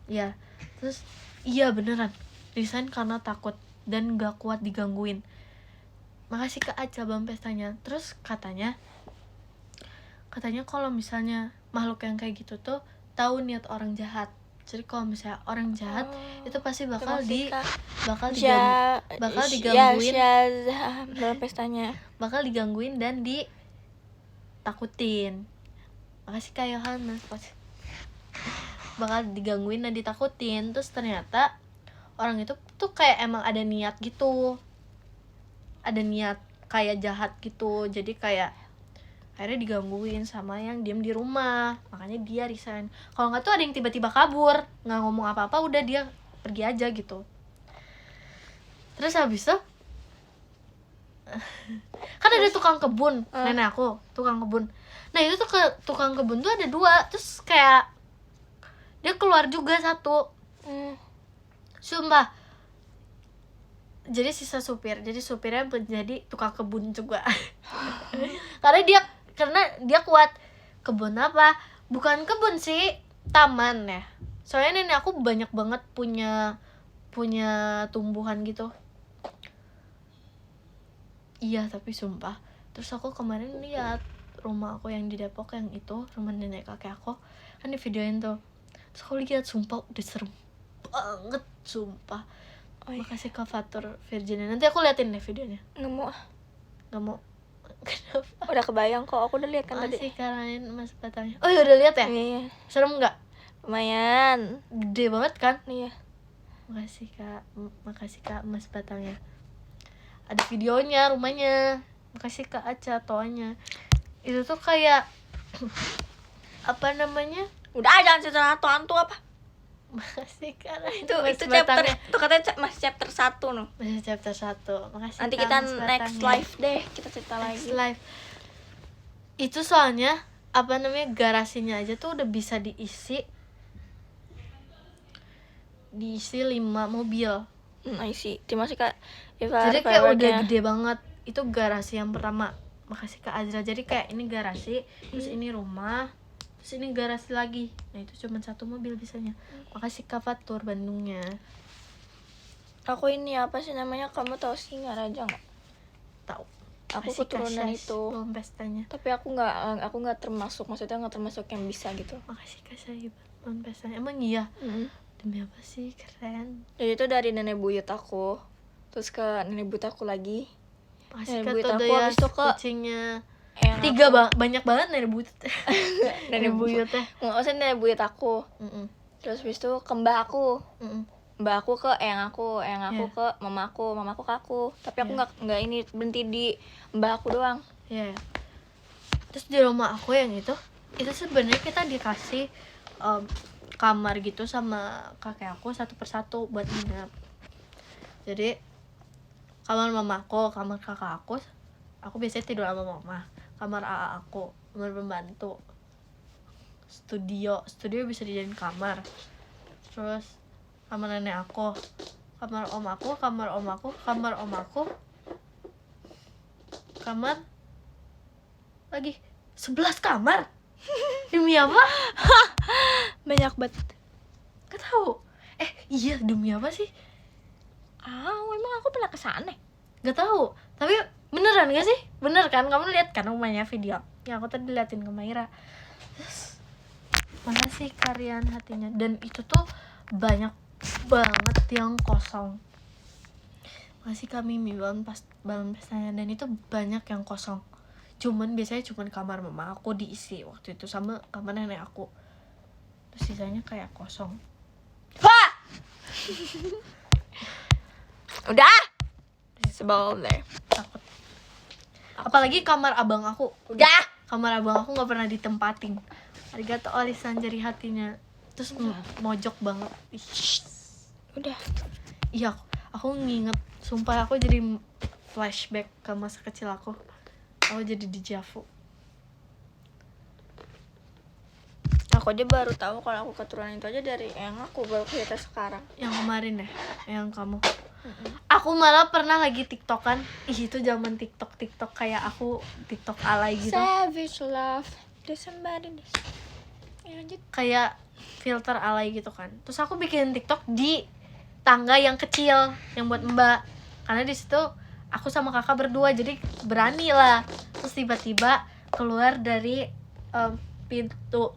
Ya, terus iya beneran resign karena takut dan gak kuat digangguin. Makasih Kak Aca bang pestanya. Terus katanya kalau misalnya makhluk yang kayak gitu tuh tahu niat orang jahat. Jadi kalau misalnya orang jahat itu pasti bakal digangguin dalam pestanya. Bakal digangguin dan ditakutin. Makasih Kak Yohanes. Bakal digangguin dan ditakutin. Terus ternyata orang itu tuh kayak emang ada niat gitu, ada niat kayak jahat gitu. Jadi kayak akhirnya digangguin sama yang diem di rumah, makanya dia resign. Kalau nggak tuh ada yang tiba-tiba kabur, nggak ngomong apa-apa, udah dia pergi aja gitu. Terus habis itu kan ada tukang kebun, nenek aku tukang kebun. Nah itu tuh tukang kebun tuh ada 2, terus kayak dia keluar juga 1. Sumpah. Jadi sisa supir, jadi supirnya menjadi tukang kebun juga. Karena dia kuat. Kebun apa? Bukan kebun sih, taman ya. Soalnya nenek aku banyak banget punya tumbuhan gitu. Iya, tapi sumpah. Terus aku kemarin lihat rumah aku yang di Depok yang itu, rumah nenek kakek aku, kan di videoin tuh. Terus aku lihat sumpah udah serem banget, sumpah. Makasih Kak Fatur Virginia. Nanti aku liatin deh videonya. Nggak mau. Kenapa? Udah kebayang kok, aku udah lihat kan tadi. Masih karain Mas Batangnya. Oh ya udah lihat ya? Iya. Serem nggak? Lumayan. Gede banget kan? Iya. Makasih Kak Mas Batangnya. Ada videonya rumahnya. Makasih Kak Aca toanya. Itu tuh kayak apa namanya? Udah jangan cerita hantu apa. Makasih Kak. Itu chapter itu katanya masih chapter 1 noh. Masih chapter 1. Makasih. Nanti kita next live deh, kita cerita next lagi. Live. Itu soalnya apa namanya garasinya aja tuh udah bisa diisi 5 mobil. Isi. Terima kasih Kak. Jadi kayak udah gede banget. Itu garasi yang pertama. Makasih Kak Azra. Jadi kayak ini garasi, terus ini rumah, terus ini garasi lagi. Nah itu cuma 1 mobil bisanya. Makasih Kak Fatur Bandungnya. Aku ini apa sih namanya? Kamu tahu Singaraja nggak? Tahu. Aku keturunan itu. Belum pestanya. Tapi aku nggak termasuk, maksudnya nggak termasuk yang bisa gitu. Makasih Kak Syahib. Belum pestanya. Emang iya? Demi apa sih, keren. Jadi itu dari nenek buyut aku, terus ke nenek buyut aku lagi. Makasih nenek Kak buyut aku Todoya, habis itu ke kucingnya 3 3 banyak banget nenek buyut. Nenek buyut teh. Maksudnya nenek buyut aku. Terus habis itu ke mbak aku. Mbak aku ke eyang aku ke mamaku ke aku. Tapi aku nggak ini berhenti di mbak aku doang. Iya. Terus di rumah aku yang itu sebenarnya kita dikasih kamar gitu sama kakek aku 1 persatu buat nginep. Jadi kamar mamaku, kamar kakak aku biasanya tidur sama mama. Kamar AA aku, kamar pembantu, studio bisa dijadiin kamar. Terus kamar nenek aku, kamar om aku, kamar lagi 11 kamar. Demi apa? Banyak banget. Gak tahu. Iya demi apa sih? Emang aku pernah kesana? Gak tahu. Tapi beneran gak sih? Bener kan? Kamu lihat kan rumahnya video yang aku tadi liatin ke Maira. Terus Mana sih kalian hatinya? Dan itu tuh banyak banget yang kosong. Masih kami balon pestanya, dan itu banyak yang kosong. Biasanya kamar mama aku diisi waktu itu sama kamar nenek aku. Terus sisanya kayak kosong. Wah! Udah. Sebel deh. Takut. Apalagi kamar abang aku. Udah. Kamar abang aku nggak pernah ditempatin. Arigato alisan jari hatinya. Terus mojok banget. Udah. Iya, aku nginget. Sumpah aku jadi flashback ke masa kecil aku. Aku jadi dejavu. Aku aja baru tahu kalau aku keturunan itu aja dari yang aku baru cerita sekarang. Yang kemarin ya, yang kamu. Aku malah pernah lagi tiktokan. Itu zaman tiktok kayak aku tiktok alay gitu. Savage love. There's somebody this. Ya lanjut. Kayak filter alay gitu kan. Terus aku bikin tiktok di tangga yang kecil yang buat mbak. Karena di situ aku sama kakak berdua, jadi berani lah. Terus tiba-tiba keluar dari pintu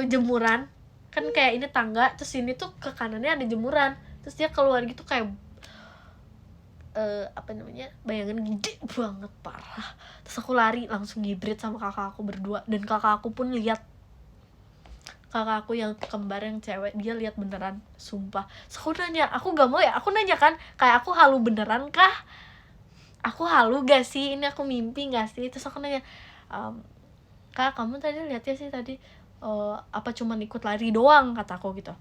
jemuran. Kan kayak ini tangga, terus ini tuh ke kanannya ada jemuran. Terus dia keluar gitu kayak bayangan gede banget, parah. Terus aku lari langsung ngibrit sama kakak aku berdua, dan kakak aku pun lihat. Kakak aku yang kembar yang cewek, dia lihat beneran, sumpah. Terus aku nanya, aku gak mau ya, aku nanya kan, kayak aku halu beneran kah? Aku halu gak sih? Ini aku mimpi gak sih? Terus aku nanya, Kak, kamu tadi lihatnya sih tadi apa cuman ikut lari doang, kata aku gitu.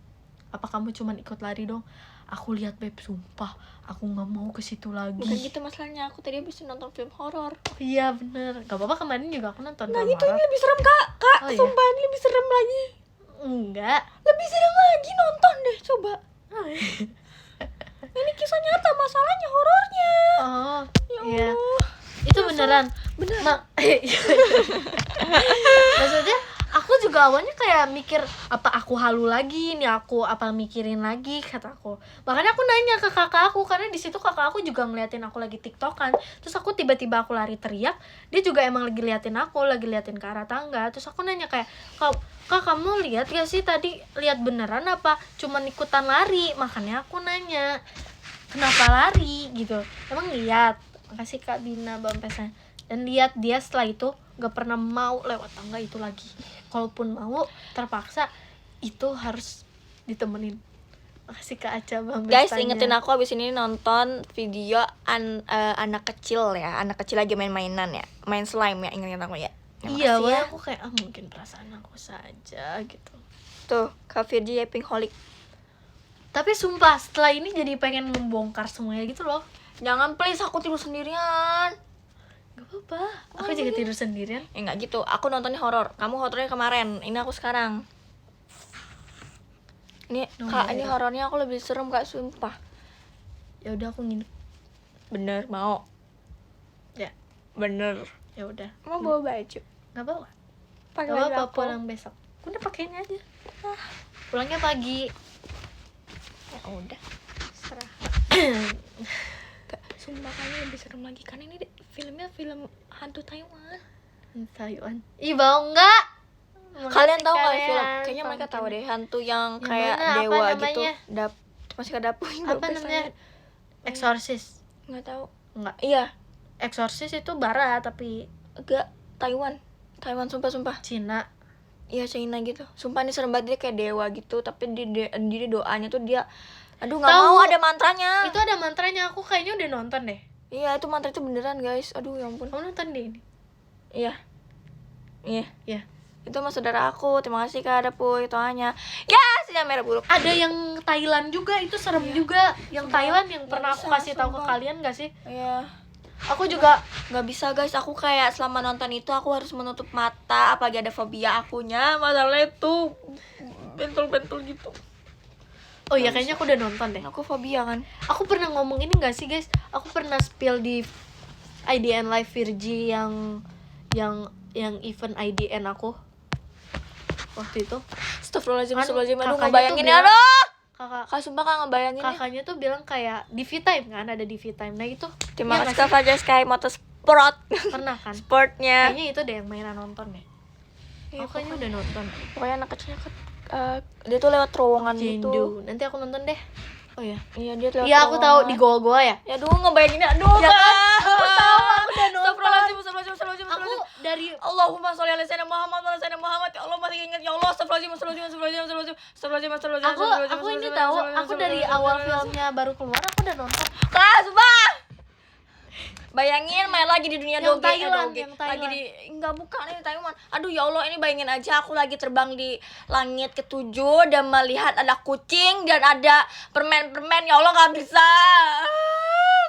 Apa kamu cuman ikut lari doang? Aku lihat, Beb, sumpah, aku nggak mau ke situ lagi. Bukan gitu masalahnya, aku tadi habis nonton film horor. Oh, iya bener, gak apa-apa, kemarin juga aku nonton. Nah gitu, ini lebih serem kak, Oh, sumpah iya? ini lebih serem lagi. Enggak. Lebih serem lagi, nonton deh coba. Oh, iya. Ini kisah nyata, masalahnya horornya. Oh, Ya iya. Allah. Itu beneran. Maksudnya aku juga awalnya kayak mikir, apa aku halu lagi nih, aku apa mikirin lagi, kata aku. Makanya aku nanya ke kakak aku, karena di situ kakak aku juga ngeliatin aku lagi tiktokan. Terus aku tiba-tiba aku lari teriak, dia juga emang lagi liatin aku, lagi liatin ke arah tangga. Terus aku nanya kayak, Kak, kamu lihat gak sih tadi, lihat beneran apa cuman ikutan lari? Makanya aku nanya, kenapa lari gitu. Emang lihat. Makasih Kak Bina Bampesnya. Dan lihat, dia setelah itu gak pernah mau lewat tangga itu lagi. Kalaupun mau, terpaksa itu harus ditemenin. Makasih Kak Aca Bampesnya. Guys, ingetin aku abis ini nonton video anak kecil ya. Anak kecil lagi main-mainan ya, main slime ya, ingetin aku ya. Iya, ya. Aku kayak mungkin perasaan aku saja gitu. Tuh, Kak Virgi ya Pinkaholic. Tapi sumpah setelah ini jadi pengen membongkar semuanya gitu loh. Jangan please, aku tidur sendirian. Gak apa-apa, aku juga tidur sendirian. Ya nggak gitu, aku nontonnya horor. Kamu horornya kemarin, ini aku sekarang. Ini Kak, ini horornya aku lebih serem Kak, sumpah. Ya udah, aku nginep. Bener mau? Ya, bener. ya udah. Mau bawa baju? Nggak bawa. Pakai Gak baju apa-apa, aku. pulang besok. Udah pakainya aja. Pulangnya pagi. Ya udah, serah. Sumpah kayaknya lebih serem lagi, karena ini filmnya film hantu Taiwan. Taiwan. Ih, bau nggak? Kalian tahu nggak film? Kayaknya mereka tahu deh, hantu yang kayak mana? dewa Apa gitu. namanya? Masih ke dapur. Apa namanya? Exorcist. Nggak tahu. Nggak. Iya. Exorcist itu barat tapi Enggak, Taiwan, sumpah. Cina. Iya, China gitu. Sumpah ini serem banget, dia kayak dewa gitu, tapi di doanya tuh dia, aduh nggak mau, ada mantranya. Itu ada mantranya, aku kayaknya udah nonton deh. Iya, itu mantra itu beneran guys. Aduh ya ampun. Kamu nonton deh ini? Iya. Iya. Itu mas saudara aku. Terima kasih Kak Dapuy doanya. Ya, sinyal merah buruk. Ada yang Thailand juga, itu serem juga. Yang Thailand yang pernah aku bisa, kasih tahu ke sumpah. kalian gak sih? Iya. Aku juga Nggak bisa guys, aku kayak selama nonton itu aku harus menutup mata, apalagi ada fobia akunya. Masalahnya tuh bentul-bentul gitu. Oh iya, kayaknya aku udah nonton deh. Aku fobia kan. Aku pernah ngomong ini gak sih guys? Aku pernah spill di IDN Live Virgi yang event IDN aku waktu itu. Astagfirullahaladzim, Kan aduh kakaknya ngebayangin tuh ya, bilang- aduh. Kakak Sumpah Kak ngebayangin ya. kakaknya tuh bilang kayak di V-Time kan, ada di V-Time. Nah itu Terima iya kasih nggak Kak Fajar Sky Motorsport. pernah kan? Sportnya. Kayaknya itu deh yang mainan nonton deh. Iya, Aku kayaknya udah nonton. pokoknya anak kecilnya dia tuh lewat terowongan gitu. Jindu. Nanti aku nonton deh. Oh ya. Iya, dia lewat Iya aku tahu di terowongan. goa-goa ya. Ya aduh, ngebayanginnya aduh. Ya kan? Kak. Aku tahu, aku udah nonton. Astagfirullahaladzim. Aku dari Allahumma sholli ala sayyidina Muhammad wa ala sayyidina Muhammad. Ya Allah, masih ingat ya Allah. Astagfirullahaladzim. aku ini tahu, aku dari awal filmnya baru keluar aku udah nonton. Kak, sumpah. Bayangin main lagi di dunia Yang doge, Thailand, doge. yang Thailand. Lagi di enggak, bukan ini Taiwan. Aduh ya Allah, ini bayangin aja aku lagi terbang di langit ketujuh dan melihat ada kucing dan ada permen-permen. Ya Allah, nggak bisa.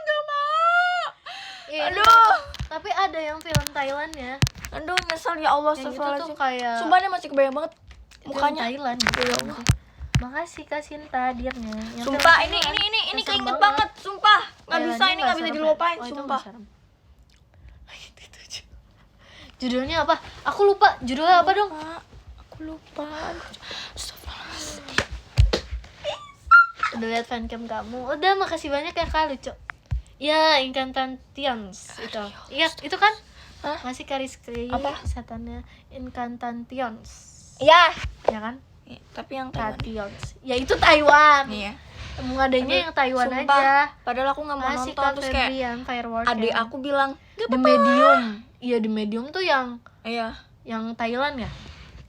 Nggak mau. Iya, Aduh. tapi ada yang film Thailandnya. Aduh, nyesel ya Allah. Yang itu tuh Astagfirullahaladzim. kayak Sumpah dia masih kebayang banget film mukanya. Thailand. Ya Allah. Makasih Kak Sinta hadirnya. Yang Sumpah film ini Thailand. Serem keinget banget. Sumpah nggak bisa, Thailandnya ini nggak bisa serem ya? dilupain. Oh, itu Sumpah. nggak serem. Judulnya apa? Aku lupa. Judulnya apa dong? Aku lupa. Astagfirullahaladzim. Udah lihat fancam kamu. Udah, makasih banyak ya Kak, lucu. Ya, Incantations itu. Iya, itu kan? Hah? Masih Kariskri. Apa? Setannya Incantations. Ya. Ya kan? Iya, tapi yang Taiwan. Tations. Ya itu Taiwan. Iya. Emang adanya yang Taiwan Sumpah, aja. padahal aku nggak mau Masih nonton. Kak Terus kayak Febrian, Firework. adik aku bilang nggak The apa-apa. Medium. Iya, The Medium tuh yang Iya. Thailand ya.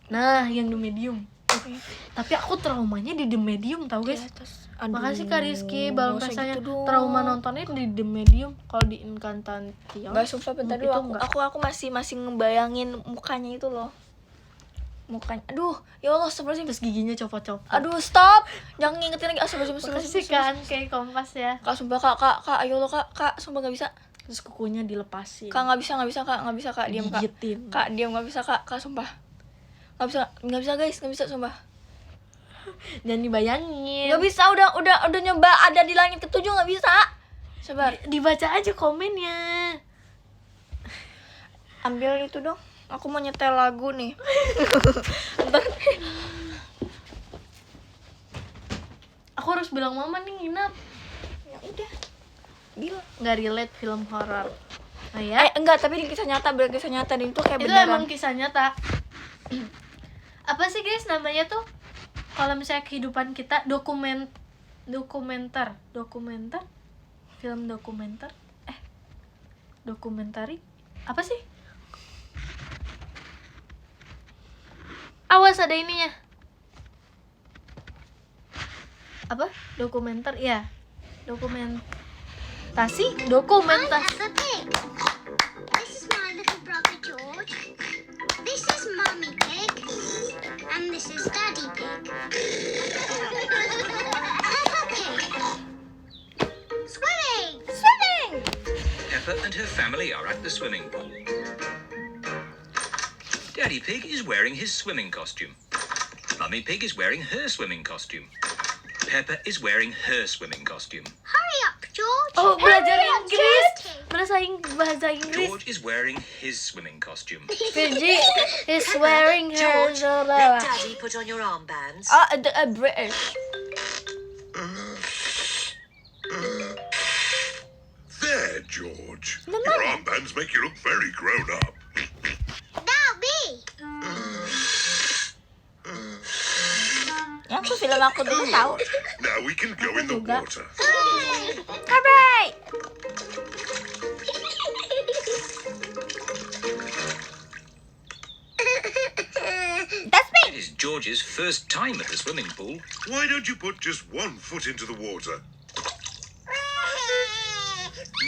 Nah, yang The Medium. Tapi aku traumanya di The Medium, tau guys. Makasih Kak Rizky, balon nggak usah pesanya gitu dong. trauma nontonnya di The Medium. Kalau di Incantation Nggak, sumpah bentar itu dulu. enggak. Aku masih ngebayangin mukanya itu loh. Mukanya. Aduh, ya Allah, astagfirullahaladzim. Terus giginya copot-copot. Aduh, stop. Jangan ngingetin lagi. Astagfirullahaladzim. Makasih kan kayak kompas ya. Kak, sumpah kak, ayo lo kak, sumpah nggak bisa. Terus kukunya dilepasin. Kak, nggak bisa kak, diam kak. Gigitin. Kak, diam, nggak bisa kak, sumpah. Nggak bisa guys, nggak bisa sumpah. Jangan dibayangin. Nggak bisa, udah nyoba ada di langit ketujuh, nggak bisa. Sabar. Dibaca aja komennya. Ambil itu dong. Aku mau nyetel lagu nih. Ntar. Aku harus bilang mama nih nginap. Ya udah. Bilang. Nggak relate film horor. Nah ya. Enggak, tapi di kisah nyata, dan itu kayak Itu beneran. emang kisah nyata. Apa sih guys namanya tuh? Kalau misalnya kehidupan kita dokumenter, film dokumenter, dokumentari, apa sih? Awas ada ininya. Apa? Dokumenter, ya. Dokumentasi. Peppa Pig. This is my little brother George. This is Mummy Pig. And this is Daddy Pig. Peppa Pig. Swimming! Peppa and her family are at the swimming pool. Daddy Pig is wearing his swimming costume. Mummy Pig is wearing her swimming costume. Peppa is wearing her swimming costume. Hurry up, George. Oh, belajar Hurry up, Inggris. George. Bahasa Inggris. George is wearing his swimming costume. Virgie is wearing her George, let Daddy put on your armbands. British. There, George. Your armbands make you look very grown up. That'll be. Ya, aku film aku dulu tahu. Now we can go in the juga. water. Hooray! That's It me. is George's first time at the swimming pool. Why don't you put just one foot into the water?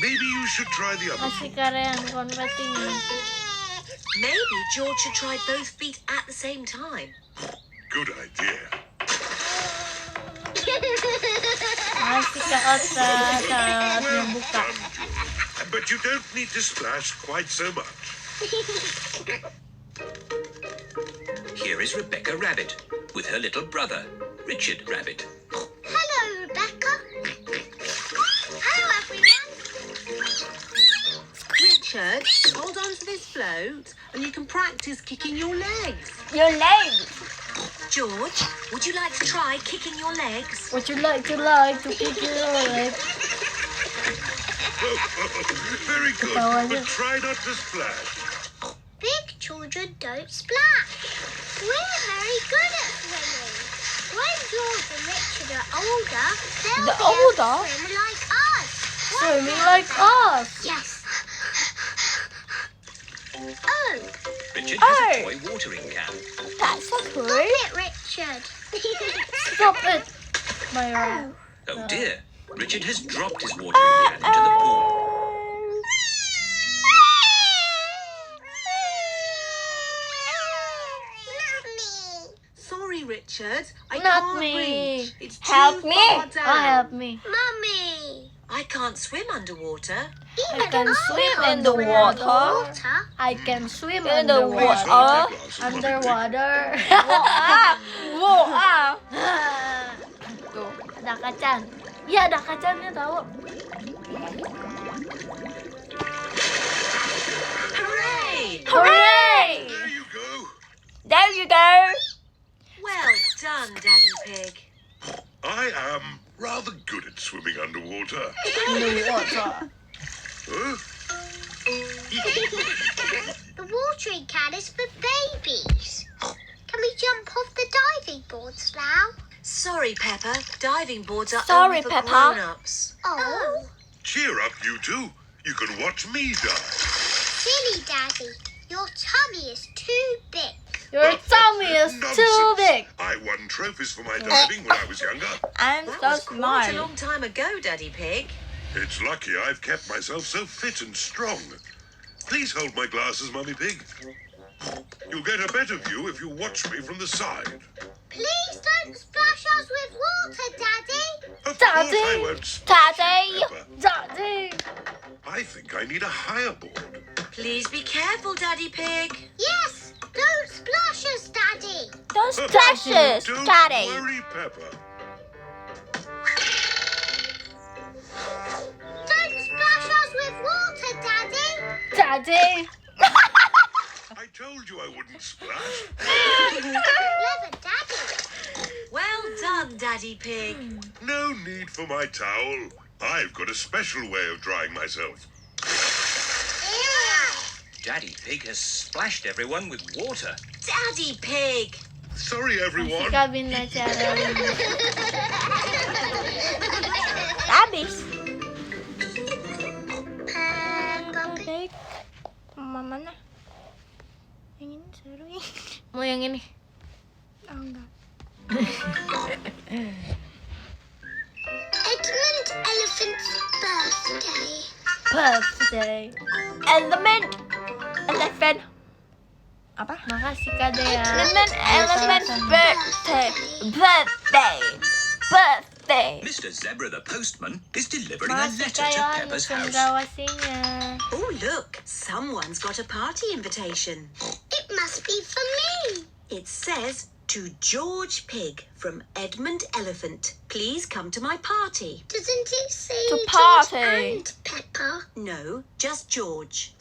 Maybe you should try the other Masih foot. keren konfeti. Maybe George should try both feet at the same time. Good idea. Masih ke otak saat dia buka. Done, George. But you don't need to splash quite so much. Here is Rebecca Rabbit with her little brother, Richard Rabbit. Hello, Rebecca. Hello, everyone. Richard, hold on to this float and you can practice kicking your legs. Your legs. George, would you like to try kicking your legs? Would you like to kick your leg? Very good. Ketawanya. But try not to splash. Big children don't splash. We're very good at swimming. When George and Richard are older, they'll The be able older? to swim like us. Swimming like us. Yes. Oh, Richard has Oh. a toy watering can. That's so cool. stop it, Richard. Stop it, Myra. Oh dear, Richard has dropped his watering can into the pool. Mommy. Sorry, Richard. I Not can't me. reach. It's Help too me. far down. Help me. Mummy. I can't swim underwater. I can swim in the water. Water. I can swim In the underwater. water. Underwater. Wow. Tuh, ada kacan. Iya, ada kacannya tahu. Hooray! Hooray! There you go. There you go. Well done, Daddy Pig. I am rather good at swimming underwater. Underwater. Huh? The watering can is for babies. Can we jump off the diving boards now? Sorry, Pepper. Diving boards are Sorry, only for Peppa. grown-ups. Oh. Cheer up, you two. You can watch me dive. Silly Daddy. Your tummy is too big. Your tummy is too Nonsense. big. I won trophies for my diving when I was younger. I'm That so was quite a smart. long time ago, Daddy Pig. It's lucky I've kept myself so fit and strong. Please hold my glasses, Mummy Pig. You'll get a better view if you watch me from the side. Please don't splash us with water, Daddy. Of Daddy. course I won't splash you, Daddy. Peppa. Daddy. I think I need a higher board. Please be careful, Daddy Pig. Yes, don't splash us, Daddy. Don't splash us, Don't Daddy. worry, Peppa. Don't splash us with water, Daddy. Daddy. I told you I wouldn't splash. Clever Daddy. Well done, Daddy Pig. No need for my towel. I've got a special way of drying myself. Daddy Pig has splashed everyone with water. Daddy Pig. Sorry, everyone. Kabin na cara. Habis. Peppa. Mama mana? Yang ini seru ya. Mau yang ini. Oh enggak. Edmund Elephant's birthday. Birthday. Elephant. Elephant. Apa? Makasih Kak Dea. Elephant birthday. Birthday. Birthday. Mr. Zebra the postman is delivering a Makasih letter Kak to Yohanes Peppa's house. cendrawasinya. Oh, look. Someone's got a party invitation. It must be for me. It says, to George Pig from Edmund Elephant. Please come to my party. Doesn't it say To George party. and Peppa? No, just George.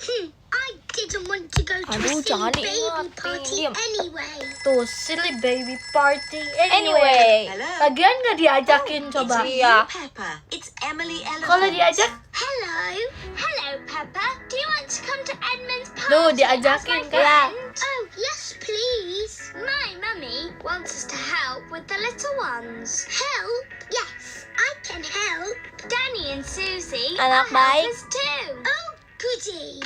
I didn't want to go to Aduh, a jangan silly baby diingetin. party Diam. anyway. Tuh, silly baby party. Anyway. Hello. Lagian gak diajakin coba. It's Iya. you, Peppa. It's Emily Elephant. Kalau diajak, Hello. Hello, Peppa. Do you want to come to Edmund's party? Duh, as diajakin, my Kak. friend? Oh, yes, please. My mummy wants us to help with the little ones. Help? Yes, I can help. Danny and Susie Anak are baik. helpers too. Oh, goody.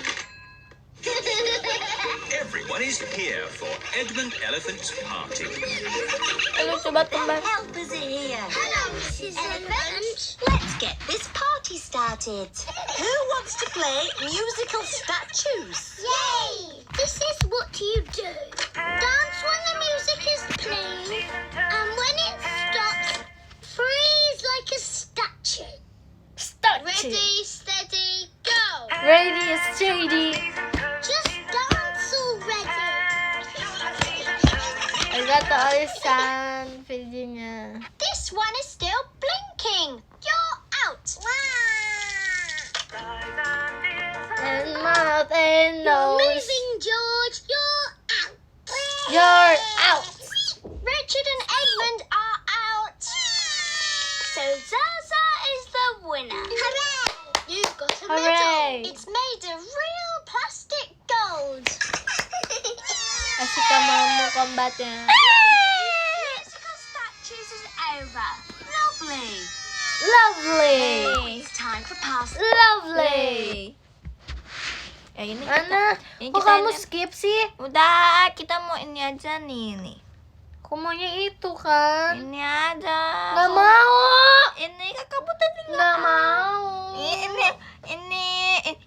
Everyone is here for Edmund Elephant's party. Lu coba tembak. Helpers are here. Hello, Mrs. Elephant. Let's get this party started. Who wants to play musical statues? Yay! This is what you do. Dance when the music is playing, and when it stops, freeze like a statue. start. Ready, steady, go! Ready, steady. Just dance already. Agak tulisan videonya. This one is still blinking. You're out. And mouth and You're nose. moving, George. You're out. You're out. Richard and Edmund are out. So Zaza is the winner. Hooray! You've got a Hooray. medal. It's made of real plastic gold. Asik kamu combatnya. Musical statues is over. Lovely. Lovely. It's time for pasta. Lovely. Ini Mana? ini Kok kita kamu ini- skip sih? Udah, kita mau ini aja nih. Kok maunya itu kan? Ini aja. Nggak mau. Ini kan kamu tadi Nggak mau. Ini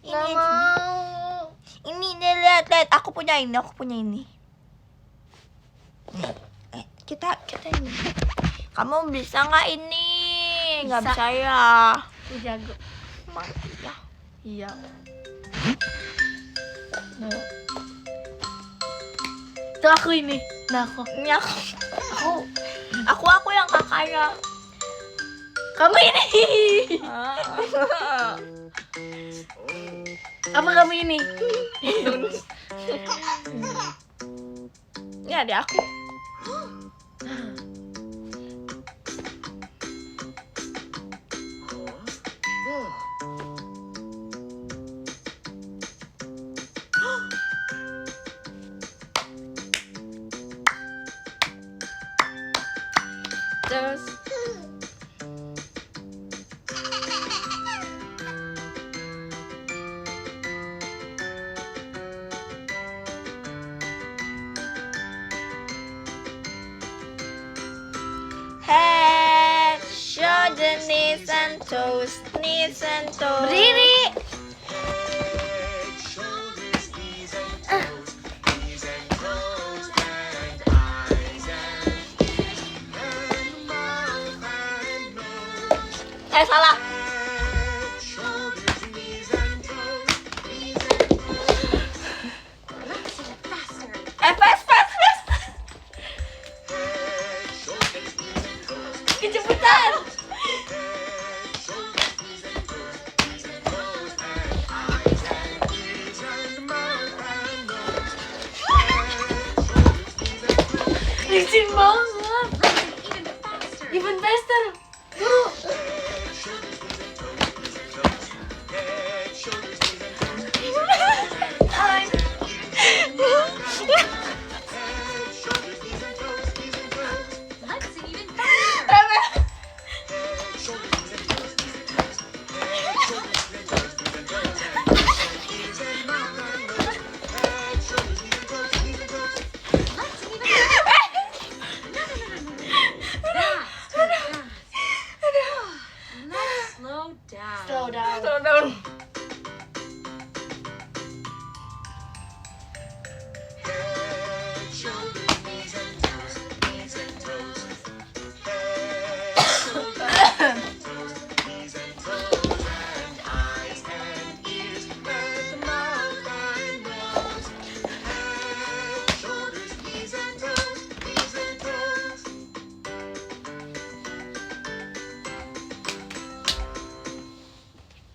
Nggak mau. ini lihat. Aku punya ini. Nih, kita ini. Kamu bisa nggak ini? Nggak Bisa. bisa ya. Aku jago. Mati ya. Iya. Tuh aku ini. Nah aku. Ini aku yang kakaknya. Kamu ini. Apa kamu ini? Ini ada aku. Terus head, shoulder, knees and toes, Berdiri. Salah. Fast. Kecepatan. Licin banget. Even faster. Buru. Slow down.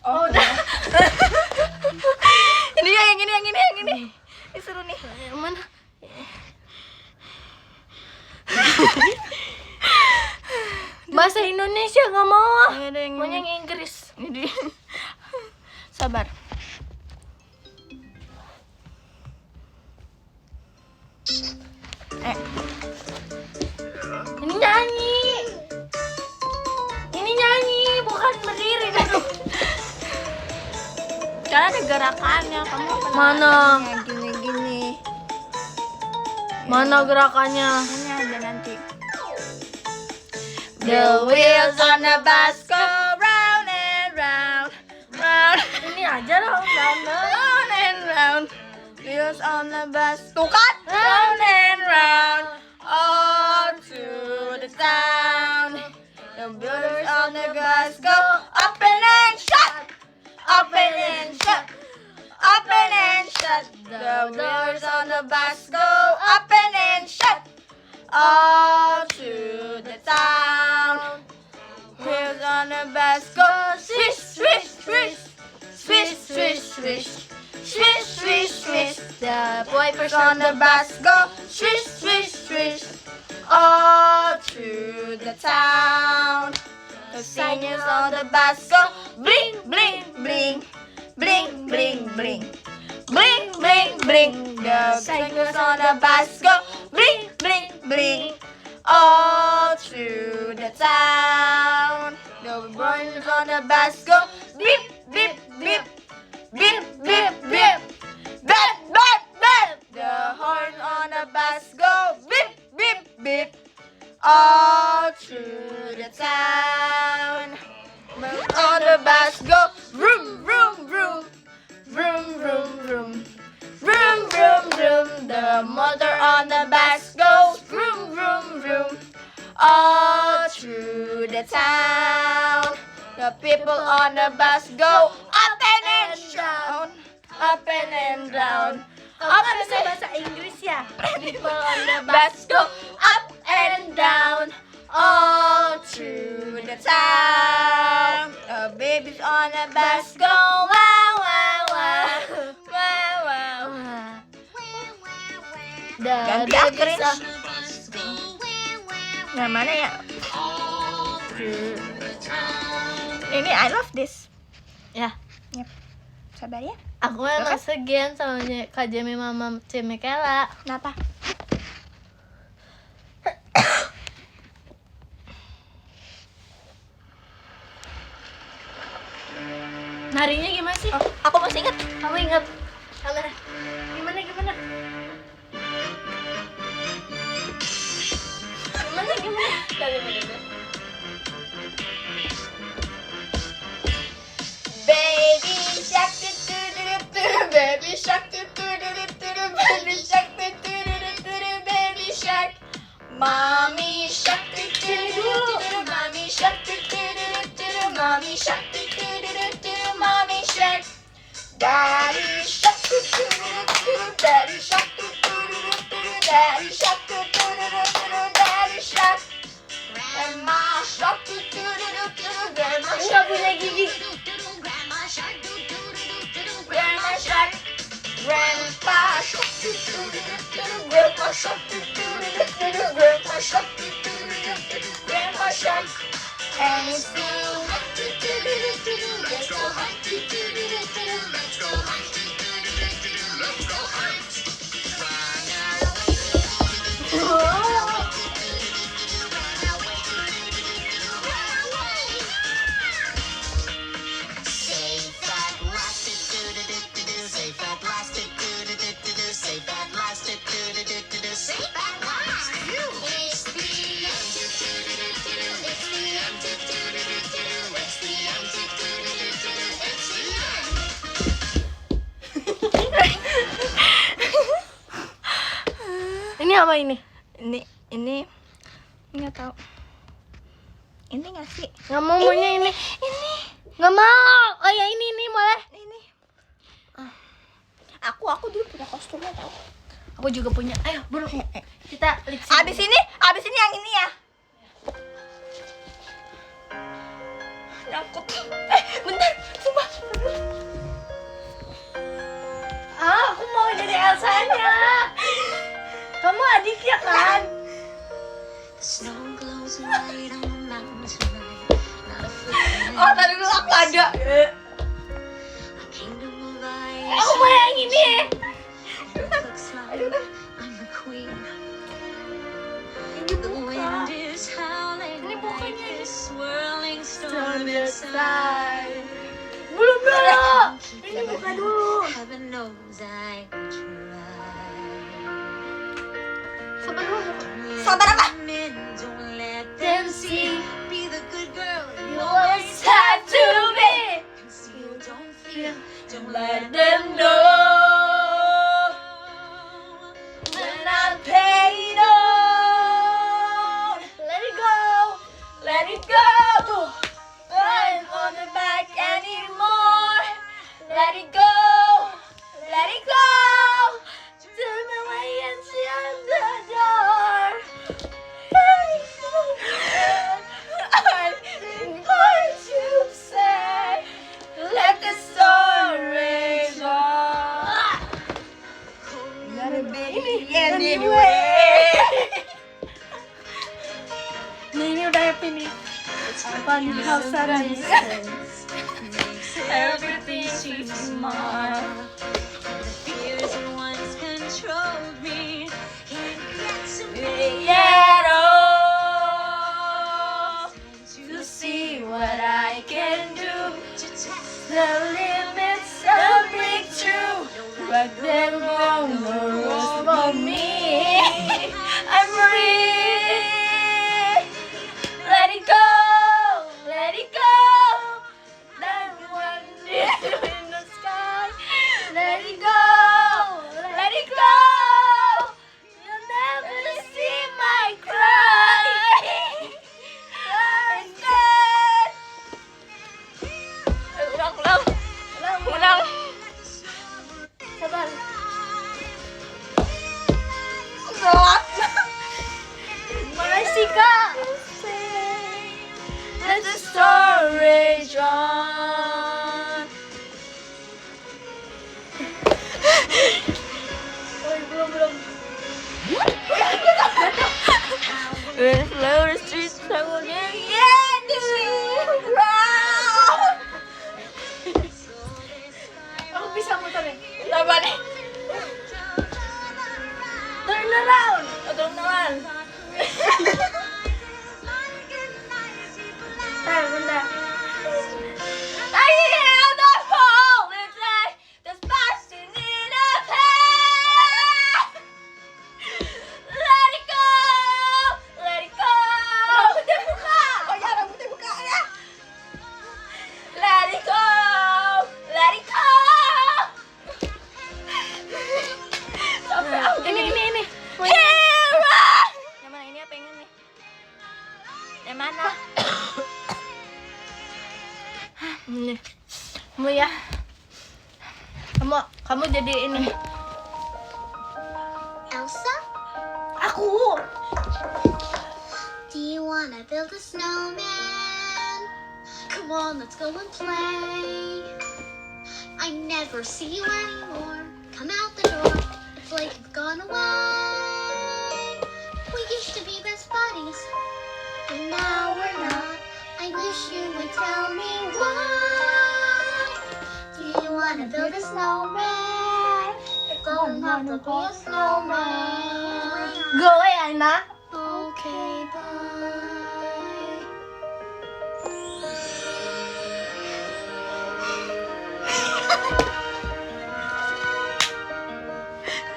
Oh, udah. Ini yang ini. Ini seru nih. Yang mana? Bahasa Indonesia nggak mau. Ini ada yang Maunya yang Inggris. ini. Sabar. Ini nyanyi, bukan berdiri dulu. Karena ada gerakannya. Kamu apa Mana? namanya? Gini. Mana gerakannya? Ini ada nanti. The wheels on the bus go round and round. Ini aja dong, Round and round. Wheels on the bus. Tuh kan? Round and round. On to the town. The wheels on the bus go up and shut. Up and shut. Up and shut. The doors on the bus go up and shut. All to the town. Wheels on the bus go swish, swish, swish. Swish, swish, swish. Swish, swish, swish. The wipers On the bus go swish, swish, swish. All to the town. The singers on the bus go bling, bling, bling. Bling, bling, bling. Bling, bling, bling. The cycles on the bus go bling, bling, bling. All through the town. The boys on the bus go beep, beep, beep. Beep, beep, beep. Beep, beep, beep. The horn on the bus go beep, beep, beep. All through the town. On the bus go vroom, vroom, vroom. Vroom, vroom, vroom. Vroom, vroom, vroom. The motor on the bus goes vroom, vroom, vroom. All through the town. The people on the bus go up and down. Up and down. Up and down. Bahasa Inggris ya. People on the bus go up and down. All through the town. The babies on the bus go wow, wow, wow. Wow, wow. Ganti akhirin. Yang mana ya? Ini I love this. Ya, Yep. Sabar ya. aku emang segan sama Kak Jemi Mama Cemekela. Kenapa? Narinya gimana sih? Oh, aku masih ingat. Kamu ingat? Gimana? Gimana? Gimana? Gimana? Gimana? Baby shark do do do do, baby shark do do do do, baby shark do do do do, baby shark. Mommy shark do do do do, mommy shark do do do do, mommy shark do do do do, mommy shark. Daddy shark do do do, daddy shark do do do, daddy shark do do do, daddy shark. Grandma shark do do do, grandma Enggak punya gigi. Grandma shark, Grandpa shark, Grandpa shark, Grandpa shark, Grandpa shark, and still let's go hunt, let's go hunt, let's go hunt. Ini apa ini? Ini nggak tahu. Ini nggak sih? Nggak mau maunya ini. Nggak mau. Oh ya ini boleh. Ini. Aku dulu punya kostumnya tau. Aku juga punya. Ayo buru. Kita lip sync. Abis ini yang ini ya. Nyangkut. Bentar, sumpah. Aku mau jadi Elsanya. Kamu adiknya kan? Oh, tadi dulu aku ada. Aku mau yang ini. Ini bukannya Belum dulu. Ini buka dulu. sabar apa? Them see. You always have to be. Let them know when I'm paid on. Let it go. Let it go. I ain't on the back anymore. Let it go. Let it go. Turn away and shut the door. I think what you say. Let the story go. Gotta be anyway. Nah ini udah happy nih. Fun house around. Everything she's smart. at all to see what I can do. The limits of breakthrough, but there won't no rules for me. I'm free. Let it go, let it go. That one in the sky. Let it go, let it go. You'll never see my cry. Ulang. Sabar. Makasih Kak. Let the storage on. Belum. Slow the streets, slow Aku bisa muterin. Apa nih? Turn around. Turn around. Bentar. I hear the holy flag that's bursting in a path. Let it go, let it go. Rambutnya buka. Oh ya, rambutnya buka ya. Let it go, let it go. Sampai aku ini. Kira. Yang mana ini apa yang ini? Yang mana? Ini. Kamu ya. Kamu jadi ini. Elsa, Aku. do you wanna build a snowman? Come on, let's go and play. I never see you anymore. Come out the door. It's like you've gone away. We used to be best buddies, and now we're not. I wish you would tell me why. Do you wanna build a snowman? Don't have to be a snowman. Go away, Aina. Okay, bye.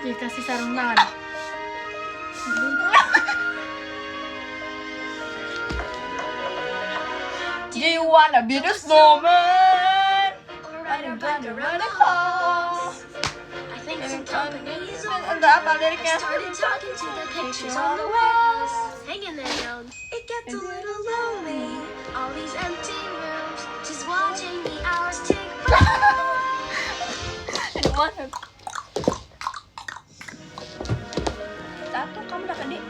Dia kasih sarung tangan. Do you wanna be the snowman? Running across. I think some companies Enggak apa liriknya? started talking to the pictures on the walls. Hang in there, young. It gets a little lonely. All these empty rooms, just watching the hours tick by. Satu, kamu udah gede.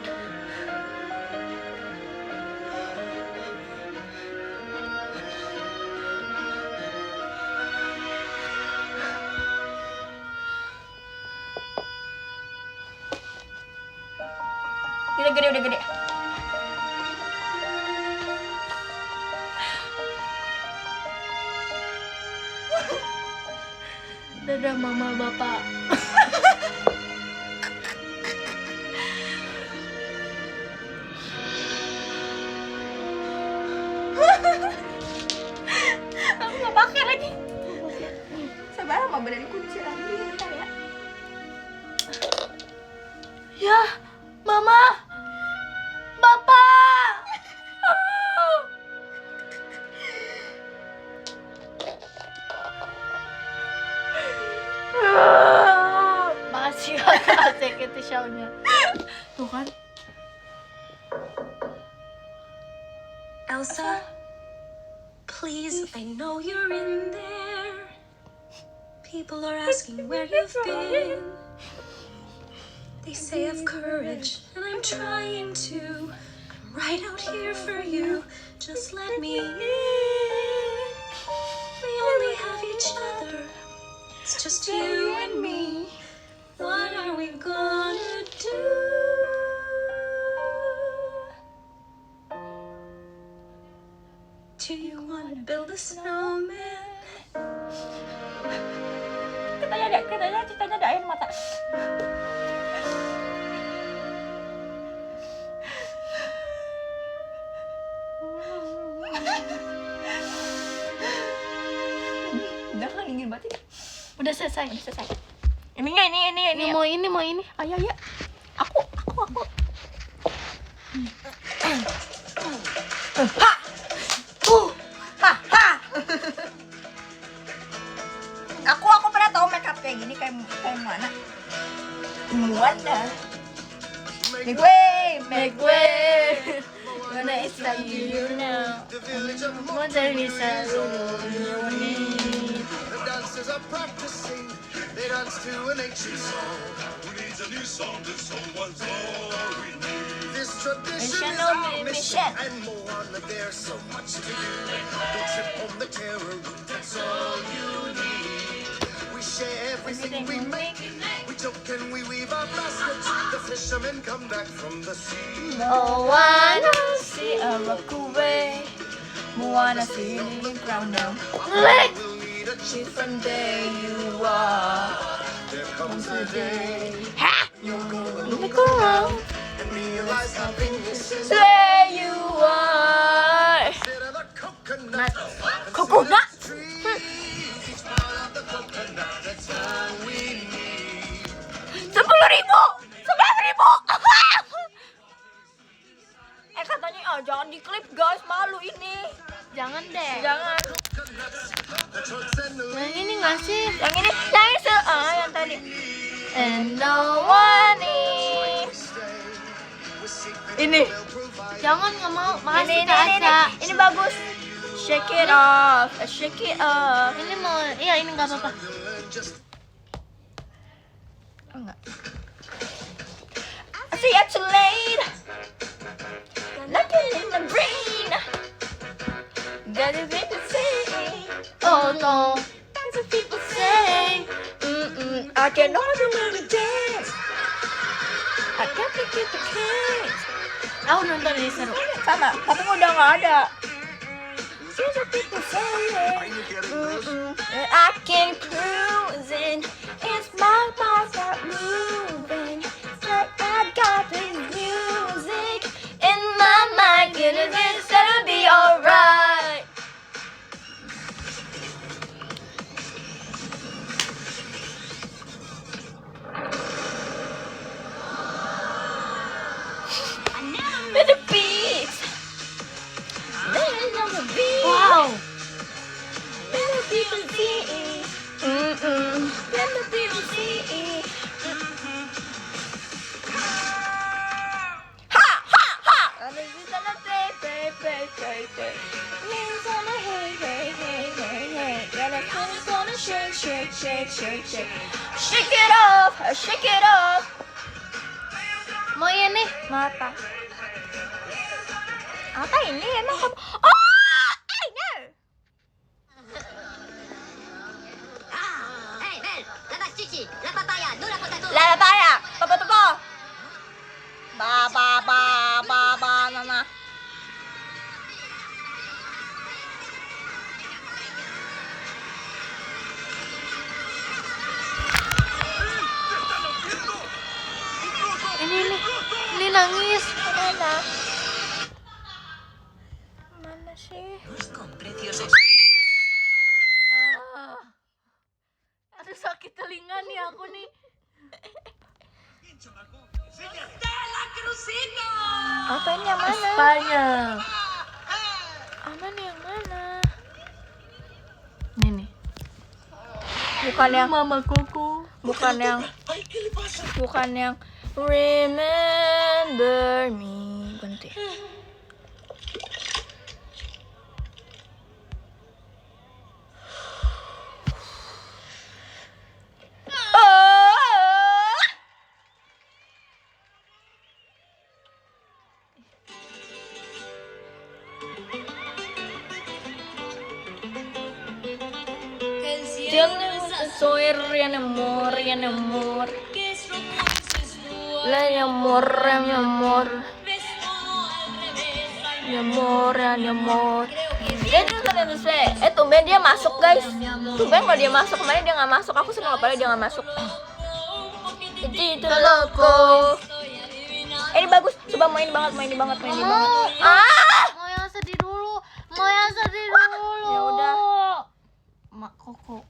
Udah gede. Dadah mama bapak. Aku nggak pakai lagi. Sabar, mau benerin kunci lagi bentar ya. Ya, mama, bapak. Makasih kakak sakit show-nya. Tuh kan. Elsa, please, I know you're in there. People are asking where you've been. They say of courage, and I'm trying to. I'm right out here for you. Just let me in. We only have each other. It's just you and me. What are we gonna do? Do you want to build a snowman? Ceritanya ada air mata. tinggi banget ini. Udah selesai. Ininya ini. Mau ini. Ayo. Aku. Aku pernah tahu makeup kayak gini kayak mana? Wanda. Make way. Gonna stop you now. Mau cari The dancers are practicing. They dance to an ancient song. Who needs a new song? This old one's all we need. This tradition is Mission, our mission, mission. and more on. There's so much to do. Don't trip on the terror route. That's all you need. We share everything we make. We joke and we weave our baskets. The fishermen come back from the sea. No wanna see a rock away. Wanna see the ground now. We'll need a Different day you are. There comes a day You're gonna look around. and realize happiness is Where you are. instead of the coconut. Coconut. Trees, each part of the coconut. That's all we need. 10.000. 11.000. Katanya jangan diklip guys, malu ini. Jangan deh. Jangan. The trucks and the Yang ini nggak sih? Yang ini yang tadi. And no one is. Ini. Jangan, nggak mau. Makasih Ini Kak Aca. ini bagus. Shake it off. Ini mau, iya ini nggak apa-apa. Enggak. I see you too late. Nothing in the brain. Got a bit to say. Oh no. That's what people say. I can only dance. I can't forget the kids. Aku nonton ini seru. Sama, tapi udah nggak ada. That's what people say. I can cruising. It's my mind not moving. Like I got this music in my mind. It's gonna be alright. With the beats. Laying on the beat. Wow. Let the people see. Let the people see. Ha ha ha. And it's gonna play. Hands on the hey. And the feeling's gonna shake. Shake it off. Mau ini? Mata. Apa ini emang kamu? Oh, I know. Hey, Belle, la vache chichi, la papaya, nous la potato. La papaya. Ba mama. Ini nangis. Mana sih? Aduh sakit telinga nih aku nih. Apa ini yang mana? Spanya. Aman yang mana? Ini nih. Bukan yang Mama Koko. bukan yang remember me. Bukan itu ya? Soy rien amor. Mi amor. Tumben dia masuk guys. Tumben kalau dia masuk, kemarin dia nggak masuk. Aku seneng apalagi dia nggak masuk. Itu loko. Ini bagus. Coba main banget. Mau yang sedih dulu. Ya udah. Mak Koko.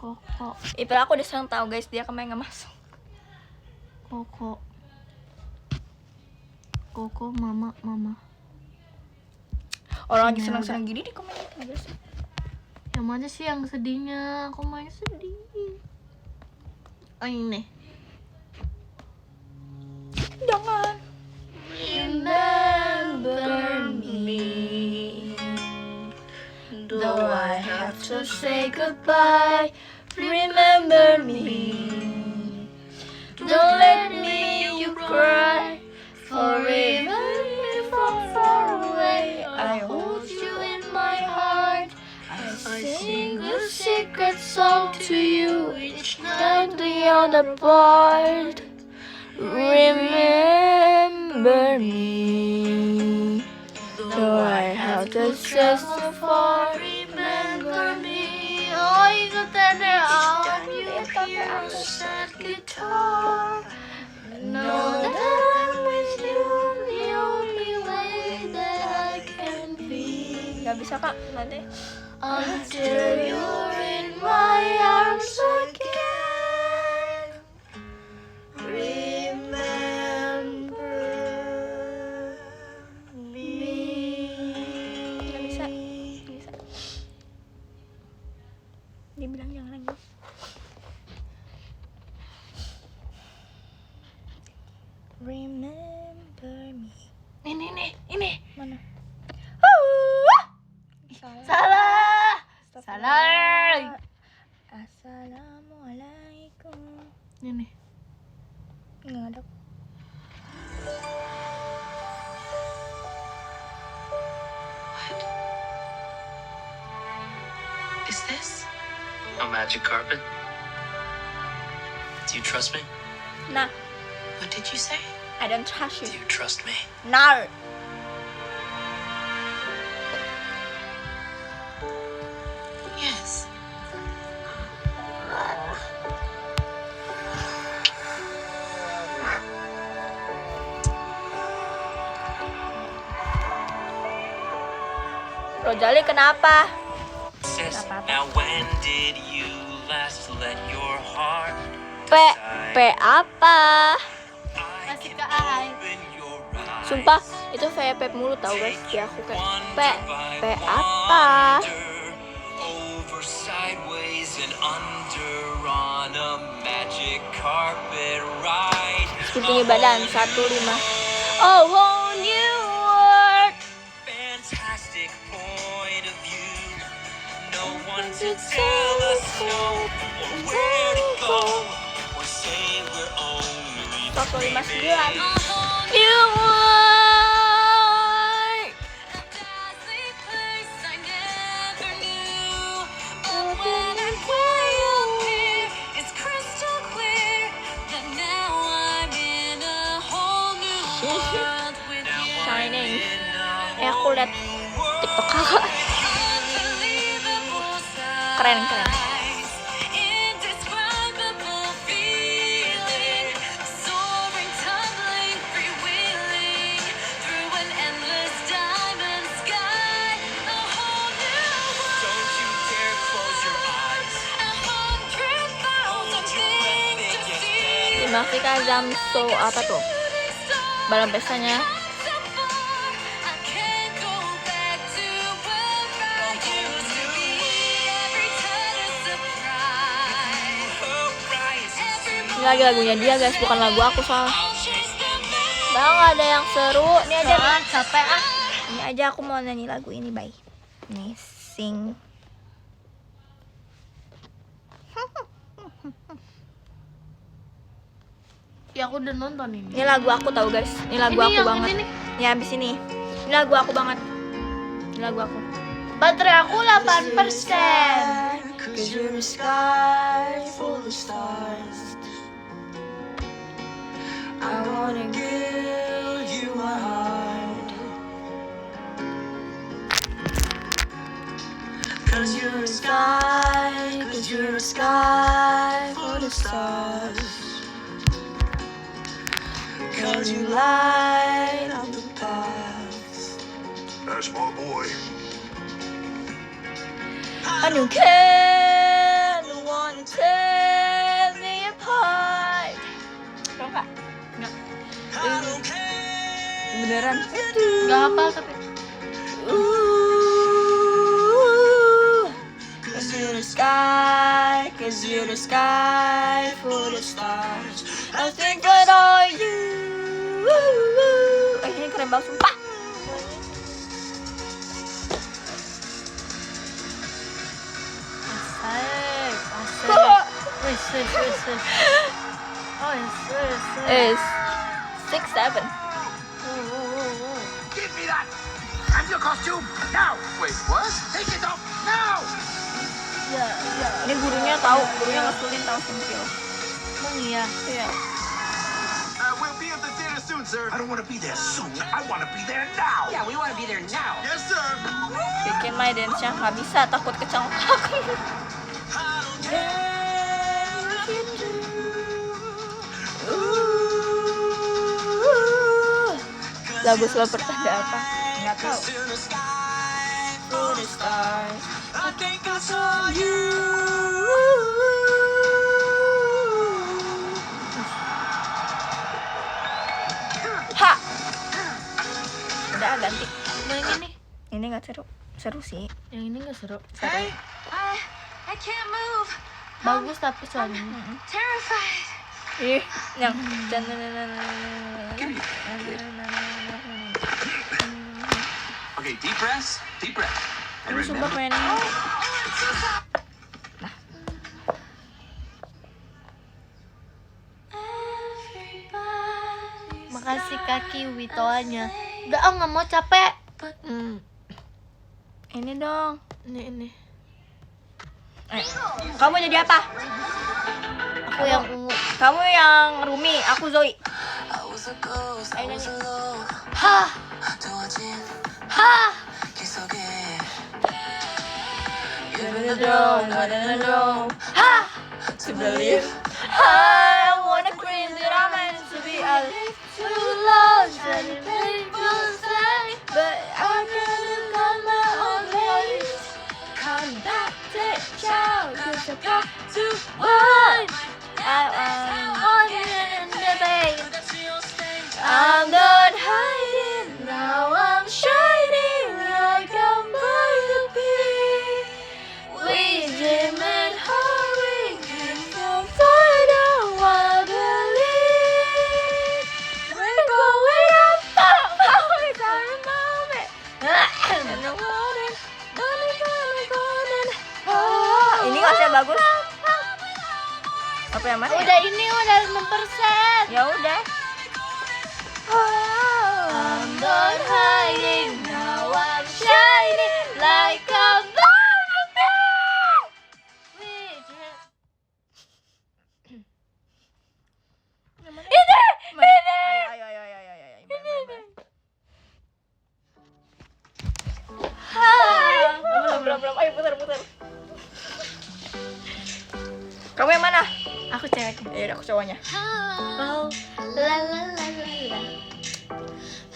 Koko. Ipil aku udah seneng tahu guys, dia kemarin nggak masuk. Koko. Koko, mama. Orang lagi seneng-seneng gini di komen guys. Yang mana sih yang sedihnya? Aku main sedih. Oh ini. Jangan. Remember me, though I have to say goodbye. Remember me, don't let me you cry. Forever far away, I hold you in my heart. I sing a secret song to you each night beyond apart. Remember me, though I have to stray so far. Remember me, oh, ingat ada you hear a sad guitar. Know that I'm with you, the only way that I can be. Gak bisa kak, nanti. Until you're in my arms again. Remember me. Gak bisa. Dia bilang jangan lagi. Remember me. Ini. Mana? Salah. Assalamualaikum. Ini. Nggak ada. Is this a magic carpet? Do you trust me? Nah, What did you say? I don't trust Do you. you trust me? No. Yes. Rojali kenapa? Sis, apa-apa. now when did you last let your heart P apa? Masih ke ai. open your eyes? Sumpah, itu VP mulu tau guys. Dia aku kayak Wonder P by apa? wonder, over, sideways, and under on a magic carpet ride. Tinggi badan 15. Oh, whole new world. Fantastic point of view. No one to tell us no, or where to go, or say we're only 45 dreaming. sebulan. You are. Dazzling place I never knew. But when I fly up here, it's crystal clear that now I'm in a whole new world with you. Shining. Aku liat TikTok kakak. Unbelievable Keren. size, indescribable feeling, soaring, tumbling, freewheeling through an endless diamond sky. A whole new world, Don't you dare close your eyes. 100,000 things to see. Dimafika Zamso apa tuh? Balon pestanya. So far, I can't go back to where I used to be. Every turn a surprise. Ini lagi lagunya dia guys, bukan lagu aku soalnya. Bang, nggak ada yang seru. Ini aja nih. Capek ah. Ini aja aku mau nyanyi lagu ini, bye. Nih, sing. Ya aku udah nonton ini. Ini lagu aku tahu guys. Ini lagu Ini aku yang banget. ini nih. Ya abis ini. Ini lagu aku banget. Ini lagu aku. Baterai aku 8%. Cause you're a sky full of stars. I wanna give you my heart. Cause you're a sky full of stars. Cause you light up the path. That's my boy. I don't care, don't wanna Beneran. Gak hafal tapi. Cause you're the sky, cause you're the sky for the stars. I think I know you. Ini keren banget sumpah. Asik. Wis. Oh, yes. Is 6-7. Give me that! And your costume, now! Wait, what? Take it off, now! Ya. Ini gurunya tahu, gurunya ngeselin tahu Sentil. Emang iya. Iya. We'll be at the theater soon, sir. I don't want to be there soon. I want to be there now. Yeah, we want to be there now. Yes, sir. Bikin my dance-nya nggak bisa, takut kecangkak. Lagu selalu bertanda apa? Nggak tahu. For the stars, I think I saw you. Ha. Udah ganti. Yang ini. Ini nggak seru. Seru sih. Yang ini gak seru. Seru. I can't move. Bagus tapi soalnya. Terrified. Ih, yang Okay, deep breaths. Deep breath. Lu sumpah pengen ini. Makasih kaki Witoanya. Udah nggak mau capek. Ini dong. Ini. Kamu jadi apa? Aku yang ungu. Kamu yang Rumi, aku Zoe. Ayo nyanyi. Hah. Hah. Hah. To believe I wanna dream that I'm meant to be alive. Too long, and people say, But I can't come my own place. come back, take child, cause I got to What? on in the bay. I'm not hiding, now I'm shining like I'm going to be. We dream it hard, we can Find out what to lead. We're going up, it's our moment. And the morning, golden. Ini nggak sih bagus? Apa yang mana? Udah ini udah 6%. Ya udah. I'm not hiding, now I'm shining like a butterfly. We dream. Belum. Ayo putar. Kamu yang mana? Aku cewek. Ya udah, aku cowoknya. Oh, la la la la la.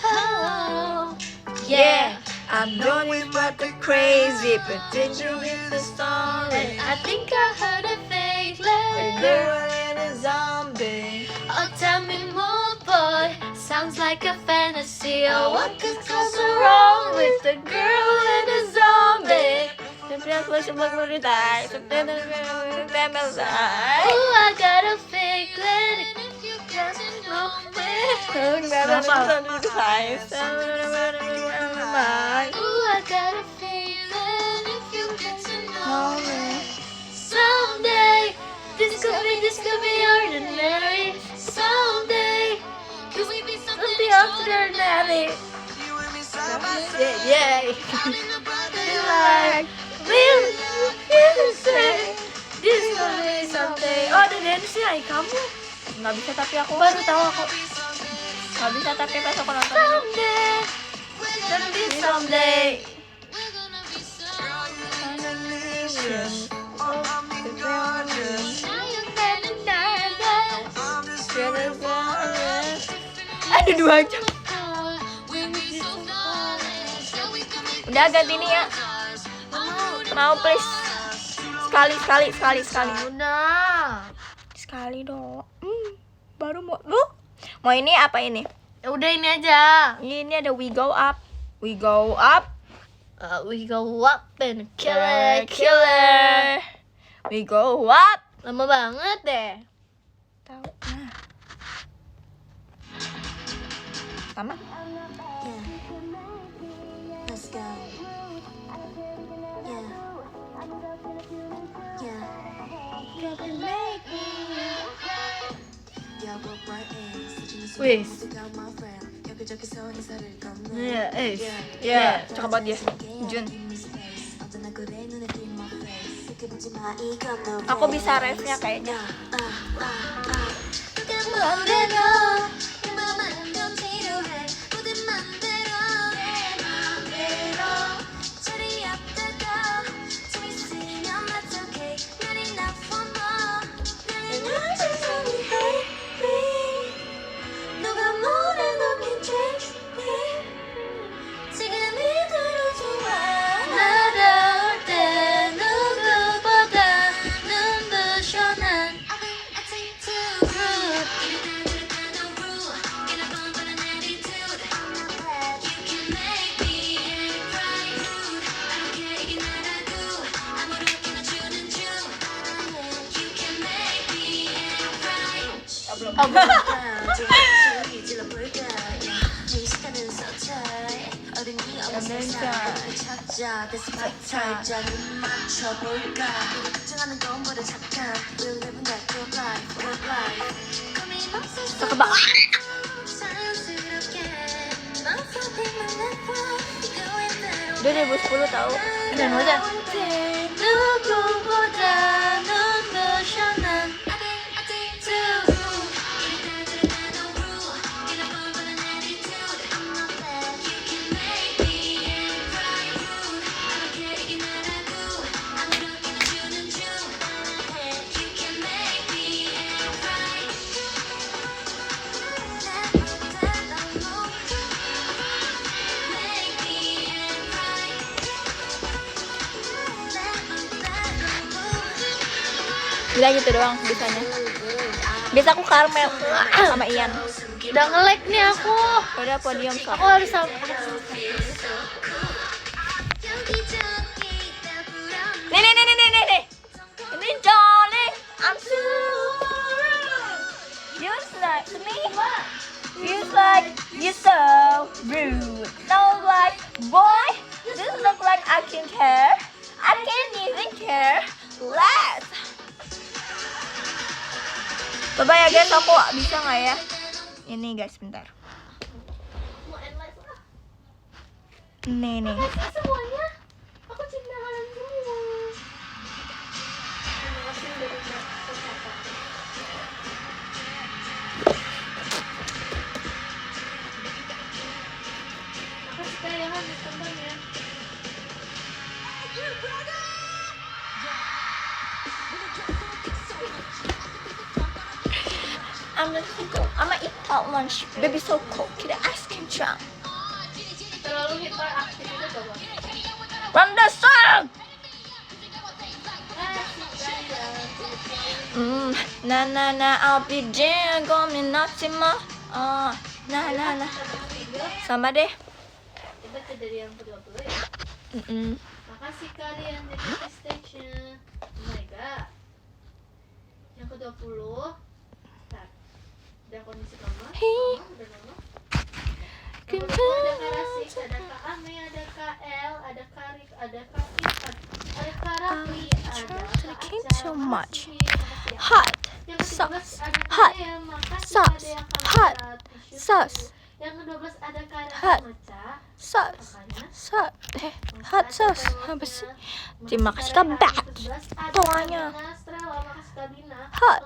Oh, Yeah, I'm done with my crazy potential in the story. I think I heard a fake A letter. girl and a zombie. Oh, tell me more, boy. Sounds like a fantasy. Oh, what could go so wrong with the girl and the zombie? Sebenarnya aku sempat beritai. Oh, I got a fake letter. If you get to know me. Oh, I got a feeling if you get to know me. Someday, this could be ordinary. Someday, could we be something ordinary? Yeah. Like, we'll say, this could be something. Oh, ada dance-nya, kamu? Nggak bisa tapi aku Baru tahu aku. nggak bisa tapi pas aku nonton. Someday, gonna be someday. Ada 2 jam. Udah ganti ini ya. Mau please. Sekali. Udah. Sekali dong. Baru mau. Mau ini apa ini? Ya udah ini aja. Ini ada we go up. We go up. We go up and Killer, killer. We go up. Lama banget deh. Tahu. Nah. Sama. Let's go. Yeah. Yeah. Wih. Ya, cakep banget dia. Jun. Aku bisa refnya kayaknya. Cakep banget. Udah 2010 tahu. Dan udah. Udah gitu doang bisanya. Bisa aku Karmel sama Ian. Udah nge-lag nih aku. Udah podium Aku sok. harus sampai. Nih. Ini Jolly. I'm so. You like me. You like you so rude. No like boy. This look like I can care. I can't even care less. Coba ya guys, aku bisa nggak ya? Ini guys, bentar. Nih. Semuanya. Aku cinta kalian semua. Makasih kayak Hans temannya. I'ma eat out lunch. Baby so cold. Can I ice cream truck? Terlalu hiperaktif itu coba. Run the song. Na I'll be there. Gomi natsima. Na. Sama deh. Kita ke dari yang kedua dulu ya. Makasih kalian di station. Oh my god. Yang ke-20. Udah kondisi mama. Udah mama. Yang kedua ada Kak Rasik, ada Kak Ame, ada Kak El, ada Kak Rik, ada Kak Ivan, ada Kak Raffi, ada Kak Aca. So much. Makasih ya. Hot. Yang ke-13 ada Kak Hot. Dea, makasih Sauce. Kak Dea, Hot. kamera tisu. Sauce. Yang ke-12 ada Kak Hot. Maca. Sauce. Makanya. Hot sauce. Apa sih? Terima kasih Kak Bat. Doanya. Hot.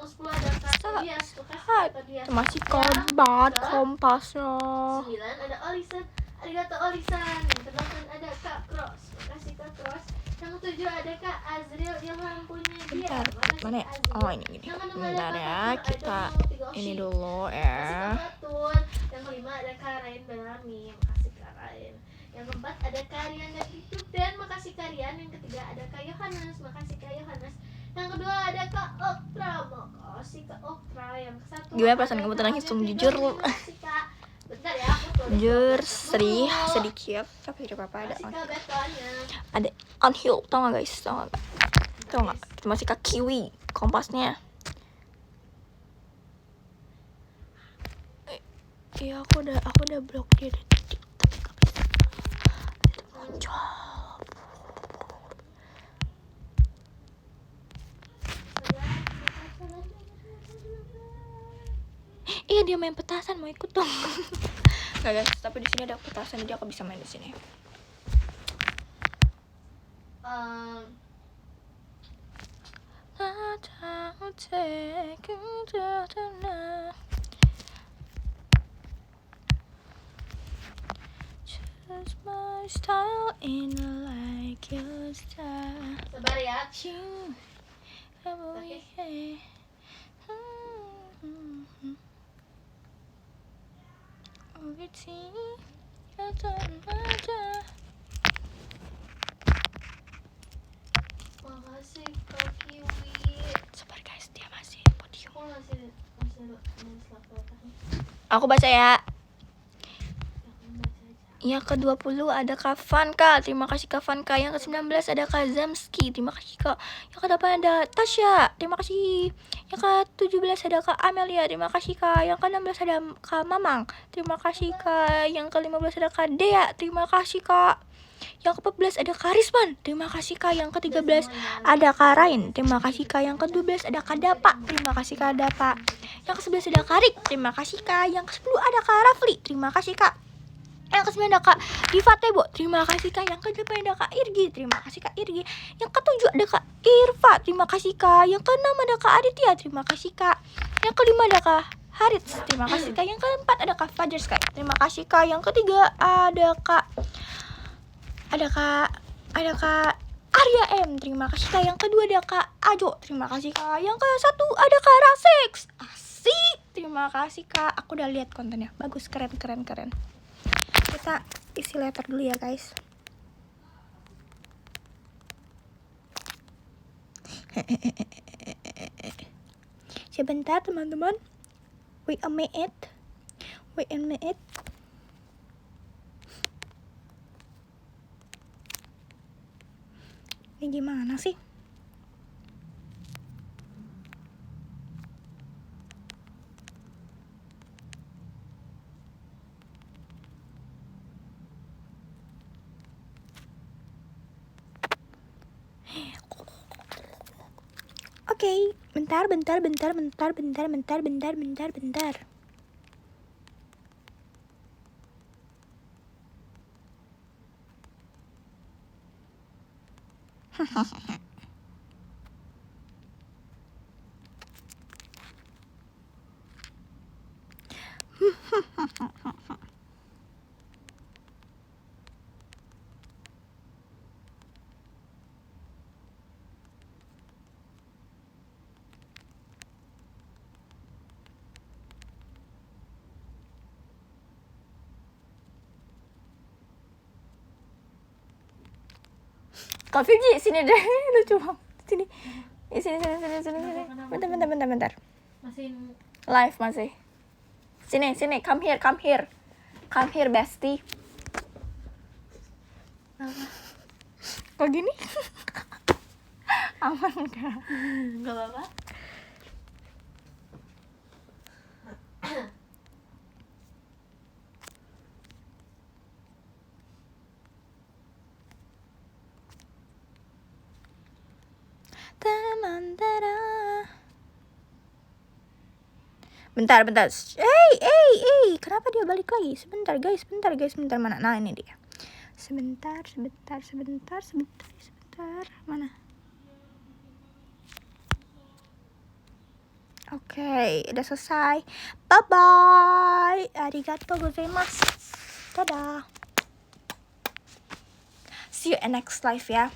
Hot. Terima kasih Kak Bat. Kompasnya. 9 ada Olisan. Arigato Olisan. Yang ke-8 ada Kak Cross. Makasih Kak Cross. Yang ke-7 ada Kak Azril yang lampunya dia. Bentar, mana ya? Oh ini gini. Bentar ya, kita ini dulu ya. Yang ke-5 ada Kak Rain Belami. Makasih Kak Rain. Yang ke-4 ada Kak Rian dan YouTube dan makasih Kak Rian. Yang ketiga ada Kak Yohanes. Makasih Kak Yohanes. Yang kedua ada Kak Oktra. Makasih Kak Oktra. Yang ke-1 Gimana perasaan kamu tenang, langsung jujur lu. Makasih Kak. Bentar jersey sedikit, tapi tidak apa-apa, ada unheal, tau gak guys, tau gak, masih ke kiwi kompasnya. Iya, aku udah blok dia dari TikTok, tapi gak bisa, itu muncul. Iya, dia main petasan, mau ikut dong. Nggak guys, tapi di sini ada petasan, jadi aku bisa main di sini. Just my style in like your style. Sabar ya. Makasih Kak Kiwi. Sabar guys, dia masih podium. Kok masih Aku baca ya. baca aja. Yang ke-20 ada Kak Vanka, terima kasih Kak Vanka. Yang ke-19 ada Kak Zamski, terima kasih Kak. Yang ke-8 ada Tasya, terima kasih. Yang ke-17 ada Kak Amelia, terima kasih Kak. Yang ke-16 ada Kak Mamang, terima kasih Kak. Yang ke-15 ada Kak Dea, terima kasih Kak. Yang ke-14 ada Kak Risman, terima kasih Kak. Yang ke-13 ada Kak Rain, terima kasih Kak. Yang ke-12 ada Kak Dapa, terima kasih Kak Dapa. Yang ke-11 ada Kak Rik, terima kasih Kak. Yang ke-10 ada Kak Rafli, terima kasih Kak. Yang ke-9 ada Kak Diva Tebo, terima kasih Kak. Yang ke-8 ada Kak Irgi, terima kasih Kak Irgi. Yang ke-7 ada Kak Irfa, terima kasih Kak. Yang ke-6 ada Kak Aditya, terima kasih Kak. Yang ke-5 ada Kak Harits, terima kasih Kak. Yang ke-4 ada Kak Fajar Sky, terima kasih Kak. Yang ke-3 ada Kak Arya M, terima kasih Kak. Yang ke-2 ada Kak Ajo, terima kasih Kak. Yang ke-1 ada Kak Rasex, asik, terima kasih Kak. Aku udah lihat kontennya, bagus, keren. Kita isi letter dulu ya guys. Sebentar teman-teman, wait a minute. Ini gimana sih? Oke, bentar. Kak Virgi, sini deh, lucu banget. Sini. Bentar. Masih Live masih. Sini, come here. Come here, bestie. Kok gini? Aman enggak? enggak apa-apa. Bentar. Hey, kenapa dia balik lagi? Sebentar guys, mana? Nah, ini dia. Sebentar. Mana? Oke, udah selesai. Bye-bye. Arigatou gozaimasu. Dadah. See you in next live ya.